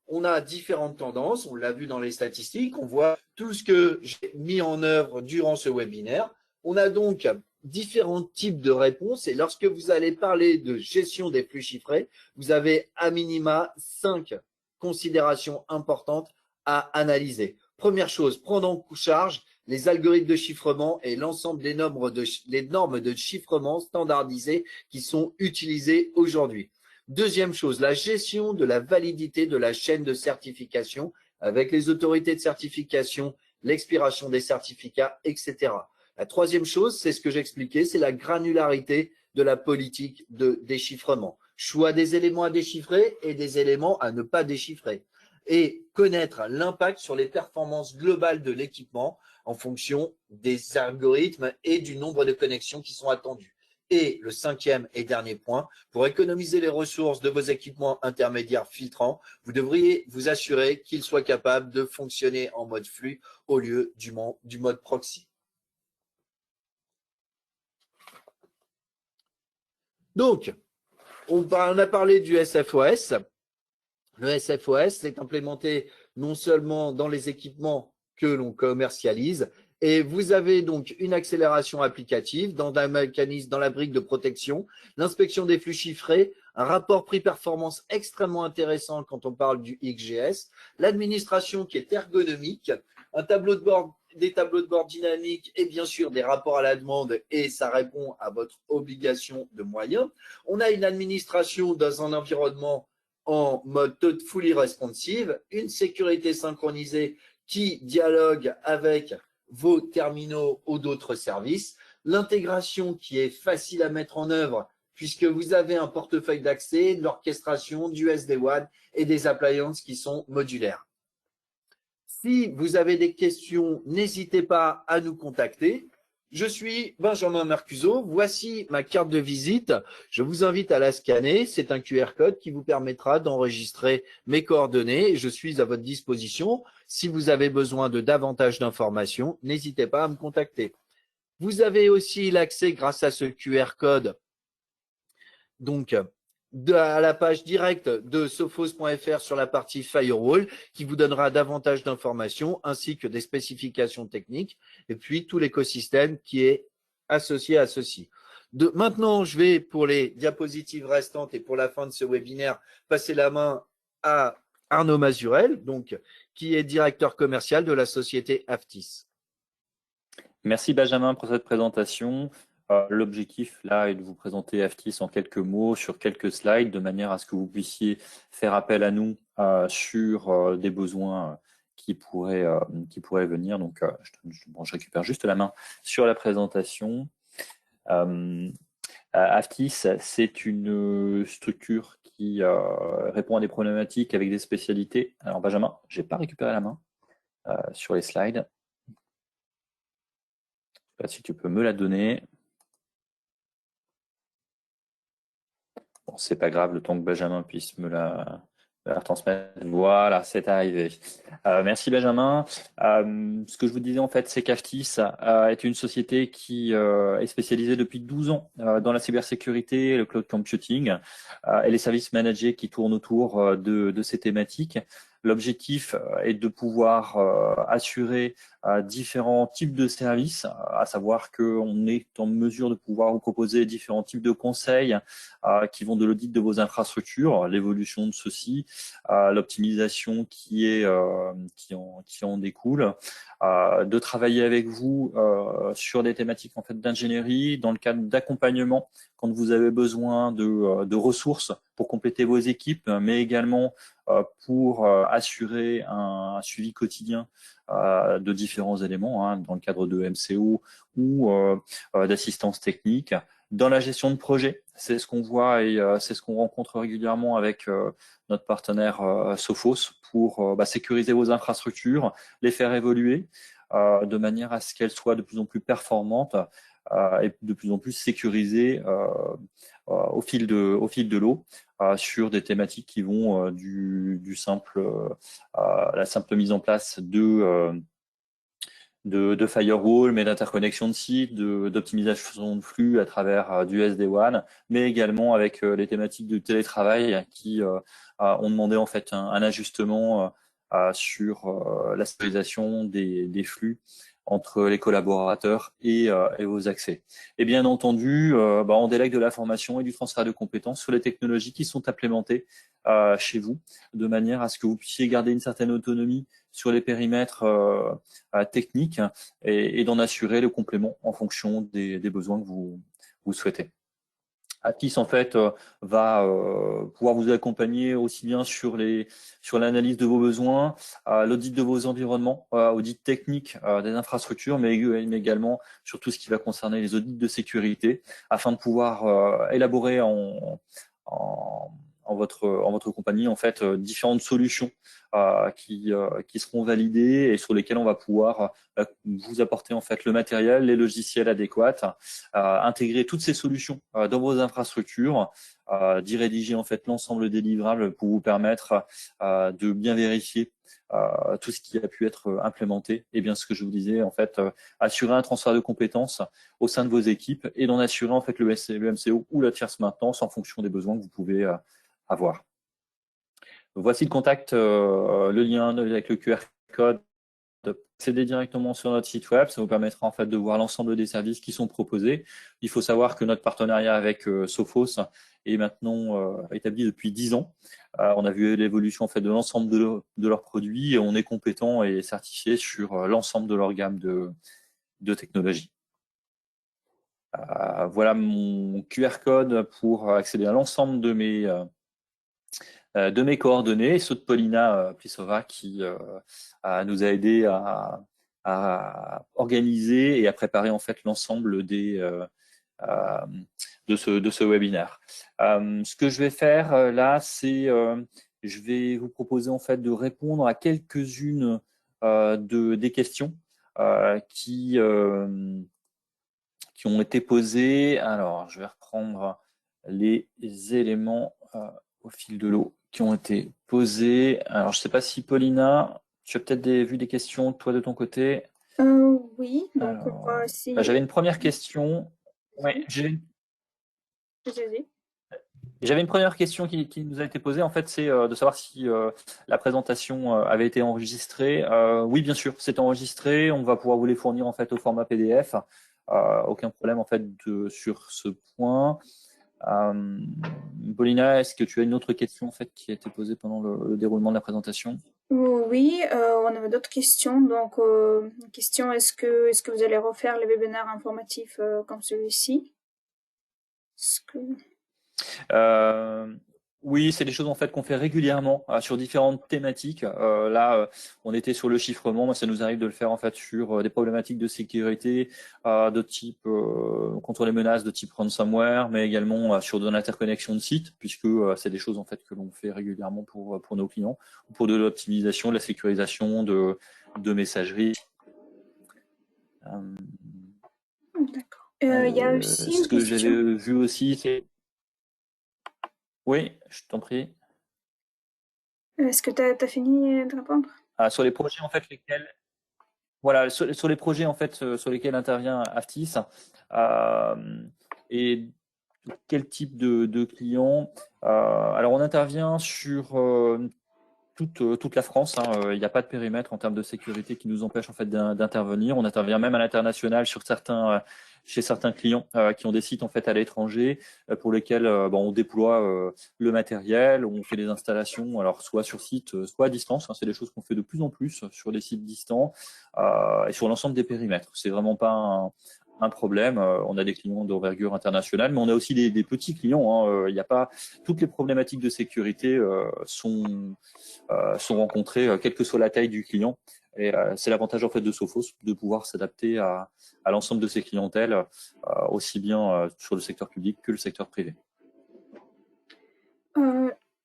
on a différentes tendances. On l'a vu dans les statistiques. On voit tout ce que j'ai mis en œuvre durant ce webinaire. On a donc différents types de réponses. Et lorsque vous allez parler de gestion des flux chiffrés, vous avez à minima 5 considérations importantes à analyser. Première chose, prendre en charge les algorithmes de chiffrement et l'ensemble des normes de chiffrement standardisées qui sont utilisées aujourd'hui. Deuxième chose, la gestion de la validité de la chaîne de certification avec les autorités de certification, l'expiration des certificats, etc. La troisième chose, c'est ce que j'expliquais, c'est la granularité de la politique de déchiffrement. Choix des éléments à déchiffrer et des éléments à ne pas déchiffrer. Et connaître l'impact sur les performances globales de l'équipement en fonction des algorithmes et du nombre de connexions qui sont attendues. Et le cinquième et dernier point, pour économiser les ressources de vos équipements intermédiaires filtrants, vous devriez vous assurer qu'ils soient capables de fonctionner en mode flux au lieu du mode proxy. Donc, on a parlé du SFOS. Le SFOS est implémenté non seulement dans les équipements que l'on commercialise, et vous avez donc une accélération applicative dans un mécanisme, dans la brique de protection, l'inspection des flux chiffrés, un rapport prix-performance extrêmement intéressant quand on parle du XGS, l'administration qui est ergonomique, un tableau de bord, des tableaux de bord dynamiques et bien sûr des rapports à la demande et ça répond à votre obligation de moyens. On a une administration dans un environnement en mode fully responsive, une sécurité synchronisée qui dialogue avec vos terminaux ou d'autres services, l'intégration qui est facile à mettre en œuvre puisque vous avez un portefeuille d'accès, de l'orchestration, du SD-WAN et des appliances qui sont modulaires. Si vous avez des questions, n'hésitez pas à nous contacter. Je suis Benjamin Mercuzzo. Voici ma carte de visite. Je vous invite à la scanner. C'est un QR code qui vous permettra d'enregistrer mes coordonnées. Je suis à votre disposition. Si vous avez besoin de davantage d'informations, n'hésitez pas à me contacter. Vous avez aussi l'accès grâce à ce QR code donc à la page directe de sophos.fr sur la partie firewall qui vous donnera davantage d'informations ainsi que des spécifications techniques et puis tout l'écosystème qui est associé à ceci. Maintenant, je vais pour les diapositives restantes et pour la fin de ce webinaire passer la main à Arnaud Mazurel, donc, qui est directeur commercial de la société Aftis. Merci Benjamin pour cette présentation. L'objectif là est de vous présenter Aftis en quelques mots sur quelques slides de manière à ce que vous puissiez faire appel à nous sur des besoins qui pourraient venir. Donc, je récupère juste la main sur la présentation. Aftis, c'est une structure qui répond à des problématiques avec des spécialités. Alors Benjamin, je n'ai pas récupéré la main sur les slides. Si tu peux me la donner. Bon, c'est pas grave, le temps que Benjamin puisse me la transmettre. Voilà, c'est arrivé. Merci Benjamin. Ce que je vous disais en fait, c'est qu'Aftis est une société qui est spécialisée depuis 12 ans dans la cybersécurité, le cloud computing et les services managés qui tournent autour de ces thématiques. L'objectif est de pouvoir assurer différents types de services, à savoir qu'on est en mesure de pouvoir vous proposer différents types de conseils qui vont de l'audit de vos infrastructures, l'évolution de ceci, l'optimisation qui en découle, de travailler avec vous sur des thématiques en fait d'ingénierie, dans le cadre d'accompagnement quand vous avez besoin de ressources pour compléter vos équipes, mais également pour assurer un suivi quotidien de différents éléments hein, dans le cadre de MCO ou d'assistance technique. Dans la gestion de projet, c'est ce qu'on voit et c'est ce qu'on rencontre régulièrement avec notre partenaire Sophos pour sécuriser vos infrastructures, les faire évoluer de manière à ce qu'elles soient de plus en plus performantes et de plus en plus sécurisées au fil de l'eau sur des thématiques qui vont la simple mise en place de firewall, mais d'interconnexion de sites, d'optimisation de flux à travers du SD-WAN, mais également avec les thématiques de télétravail qui ont demandé en fait un ajustement sur la sécurisation des flux entre les collaborateurs et vos accès. Et bien entendu, on délègue de la formation et du transfert de compétences sur les technologies qui sont implémentées chez vous, de manière à ce que vous puissiez garder une certaine autonomie sur les périmètres techniques et d'en assurer le complément en fonction des besoins que vous souhaitez. Aptis en fait va pouvoir vous accompagner aussi bien sur l'analyse de vos besoins, l'audit de vos environnements, audit technique des infrastructures, mais également sur tout ce qui va concerner les audits de sécurité, afin de pouvoir élaborer en votre compagnie en fait différentes solutions qui seront validées et sur lesquelles on va pouvoir vous apporter en fait le matériel, les logiciels adéquats, intégrer toutes ces solutions dans vos infrastructures, d'y rédiger en fait l'ensemble des livrables pour vous permettre de bien vérifier tout ce qui a pu être implémenté. Et bien ce que je vous disais en fait, assurer un transfert de compétences au sein de vos équipes et d'en assurer en fait le MCO ou la tierce maintenance en fonction des besoins que vous pouvez avoir. Voici le contact, le lien avec le QR code. Accéder directement sur notre site web, ça vous permettra en fait de voir l'ensemble des services qui sont proposés. Il faut savoir que notre partenariat avec Sophos est maintenant établi depuis 10 ans. On a vu l'évolution en fait de l'ensemble de leurs produits et on est compétent et certifié sur l'ensemble de leur gamme de technologies. Voilà mon QR code pour accéder à l'ensemble de mes coordonnées, ceux de Paulina Plisova qui nous a aidé à organiser et à préparer en fait l'ensemble de ce webinaire. Ce que je vais faire là, c'est je vais vous proposer en fait de répondre à quelques-unes des questions qui ont été posées. Alors, je vais reprendre les éléments au fil de l'eau qui ont été posés. Alors, je ne sais pas si Paulina, tu as peut-être vu des questions, toi, de ton côté. Oui, donc on va essayer. J'avais une première question. Ouais, j'avais une première question qui nous a été posée. En fait, c'est de savoir si la présentation avait été enregistrée. Oui, bien sûr, c'est enregistré. On va pouvoir vous les fournir en fait au format PDF. Aucun problème en fait sur ce point. Paulina, est-ce que tu as une autre question en fait qui a été posée pendant le déroulement de la présentation? Oui, on avait d'autres questions. Donc, question, est-ce que vous allez refaire les webinaires informatifs comme celui-ci? Oui, c'est des choses en fait qu'on fait régulièrement sur différentes thématiques. Là, on était sur le chiffrement, mais ça nous arrive de le faire en fait sur des problématiques de sécurité de type contre les menaces de type ransomware, mais également sur de l'interconnexion de sites, puisque c'est des choses en fait que l'on fait régulièrement pour nos clients, ou pour de l'optimisation, de la sécurisation de messagerie. D'accord. Il y a aussi une ce que question. j'avais vu aussi, c'est oui, je t'en prie. Est-ce que tu as fini de répondre? Sur les projets en fait lesquels, voilà, sur les projets en fait sur lesquels intervient Aftis et quel type de clients. Alors on intervient sur toute la France. Hein. Il n'y a pas de périmètre en termes de sécurité qui nous empêche en fait d'intervenir. On intervient même à l'international sur chez certains clients qui ont des sites en fait à l'étranger pour lesquels on déploie le matériel, on fait des installations, alors soit sur site, soit à distance. Hein. C'est des choses qu'on fait de plus en plus sur des sites distants et sur l'ensemble des périmètres. C'est vraiment pas un problème. On a des clients d'envergure internationale, mais on a aussi des petits clients. Hein. Il n'y a pas toutes les problématiques de sécurité sont rencontrées, quelle que soit la taille du client. Et c'est l'avantage en fait de Sophos de pouvoir s'adapter à l'ensemble de ses clientèles, aussi bien sur le secteur public que le secteur privé.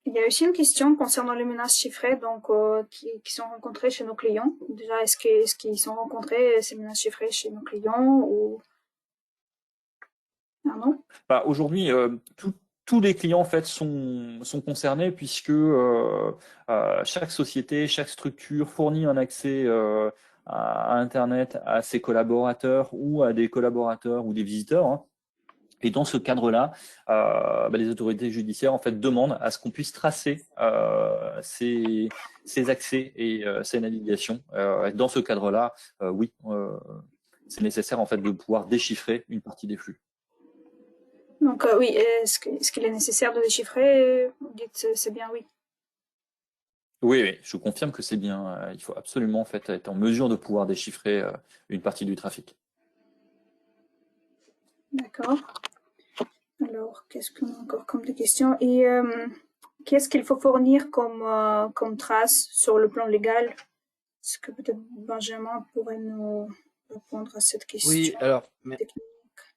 Il y a aussi une question concernant les menaces chiffrées donc, qui sont rencontrées chez nos clients. Déjà, est-ce qu'ils sont rencontrés, ces menaces chiffrées, chez nos clients ou... Ah non? Aujourd'hui, tous les clients en fait sont concernés puisque chaque société, chaque structure fournit un accès à Internet à ses collaborateurs ou à des collaborateurs ou des visiteurs. Hein. Et dans ce cadre-là, les autorités judiciaires en fait demandent à ce qu'on puisse tracer ces accès et ces navigations. Dans ce cadre-là, oui, c'est nécessaire en fait de pouvoir déchiffrer une partie des flux. Donc oui, est-ce qu'il est nécessaire de déchiffrer? Vous dites c'est bien oui. Oui, je confirme que c'est bien. Il faut absolument en fait être en mesure de pouvoir déchiffrer une partie du trafic. D'accord. Alors, qu'est-ce qu'on a encore comme des questions? Et qu'est-ce qu'il faut fournir comme trace sur le plan légal? Est-ce que peut-être Benjamin pourrait nous répondre à cette question? Oui, alors,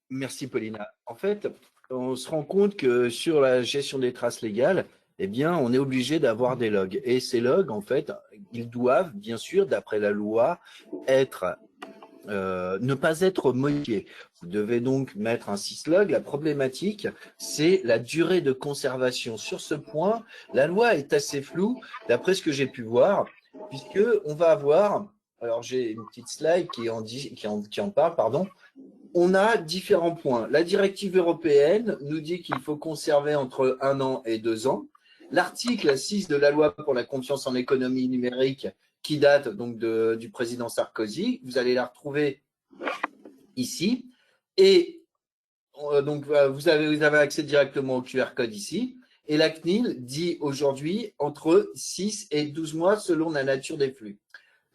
merci Paulina. En fait, on se rend compte que sur la gestion des traces légales, eh bien, on est obligé d'avoir des logs. Et ces logs, en fait, ils doivent, bien sûr, d'après la loi, ne pas être modifiés. Vous devez donc mettre un syslog. La problématique, c'est la durée de conservation. Sur ce point, la loi est assez floue, d'après ce que j'ai pu voir, puisque on va avoir, alors j'ai une petite slide qui en parle, pardon. On a différents points. La directive européenne nous dit qu'il faut conserver entre 1 an et 2 ans. L'article 6 de la loi pour la confiance en l'économie numérique, qui date donc du président Sarkozy, vous allez la retrouver ici. Et donc, vous avez accès directement au QR code ici. Et la CNIL dit aujourd'hui entre 6 et 12 mois selon la nature des flux.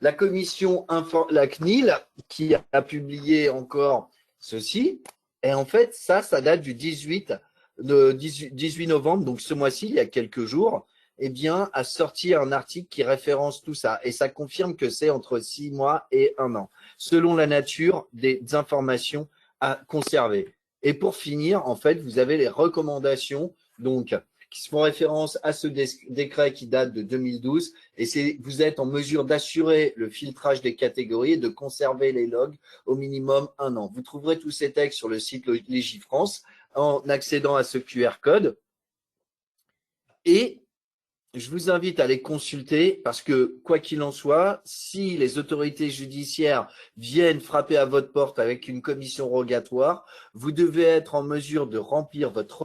La commission, la CNIL, qui a publié encore ceci, et en fait, ça date du 18 novembre, donc ce mois-ci, il y a quelques jours, eh bien, a sorti un article qui référence tout ça. Et ça confirme que c'est entre 6 mois et 1 an, selon la nature des informations à conserver. Et pour finir, en fait, vous avez les recommandations, donc, qui font référence à ce décret qui date de 2012. Et vous êtes en mesure d'assurer le filtrage des catégories et de conserver les logs au minimum 1 an. Vous trouverez tous ces textes sur le site Légifrance en accédant à ce QR code. Et je vous invite à les consulter parce que, quoi qu'il en soit, si les autorités judiciaires viennent frapper à votre porte avec une commission rogatoire, vous devez être en mesure de remplir votre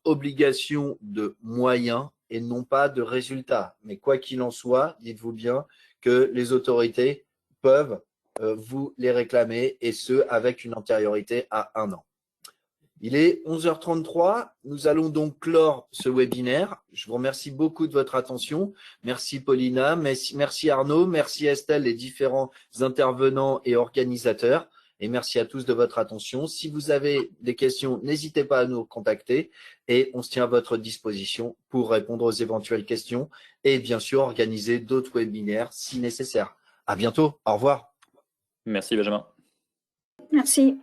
obligation de moyens et non pas de résultats. Mais quoi qu'il en soit, dites-vous bien que les autorités peuvent vous les réclamer et ce, avec une antériorité à 1 an. Il est 11h33. Nous allons donc clore ce webinaire. Je vous remercie beaucoup de votre attention. Merci Paulina, merci Arnaud, merci Estelle, les différents intervenants et organisateurs. Et merci à tous de votre attention. Si vous avez des questions, n'hésitez pas à nous contacter et on se tient à votre disposition pour répondre aux éventuelles questions et bien sûr organiser d'autres webinaires si nécessaire. À bientôt. Au revoir. Merci Benjamin. Merci.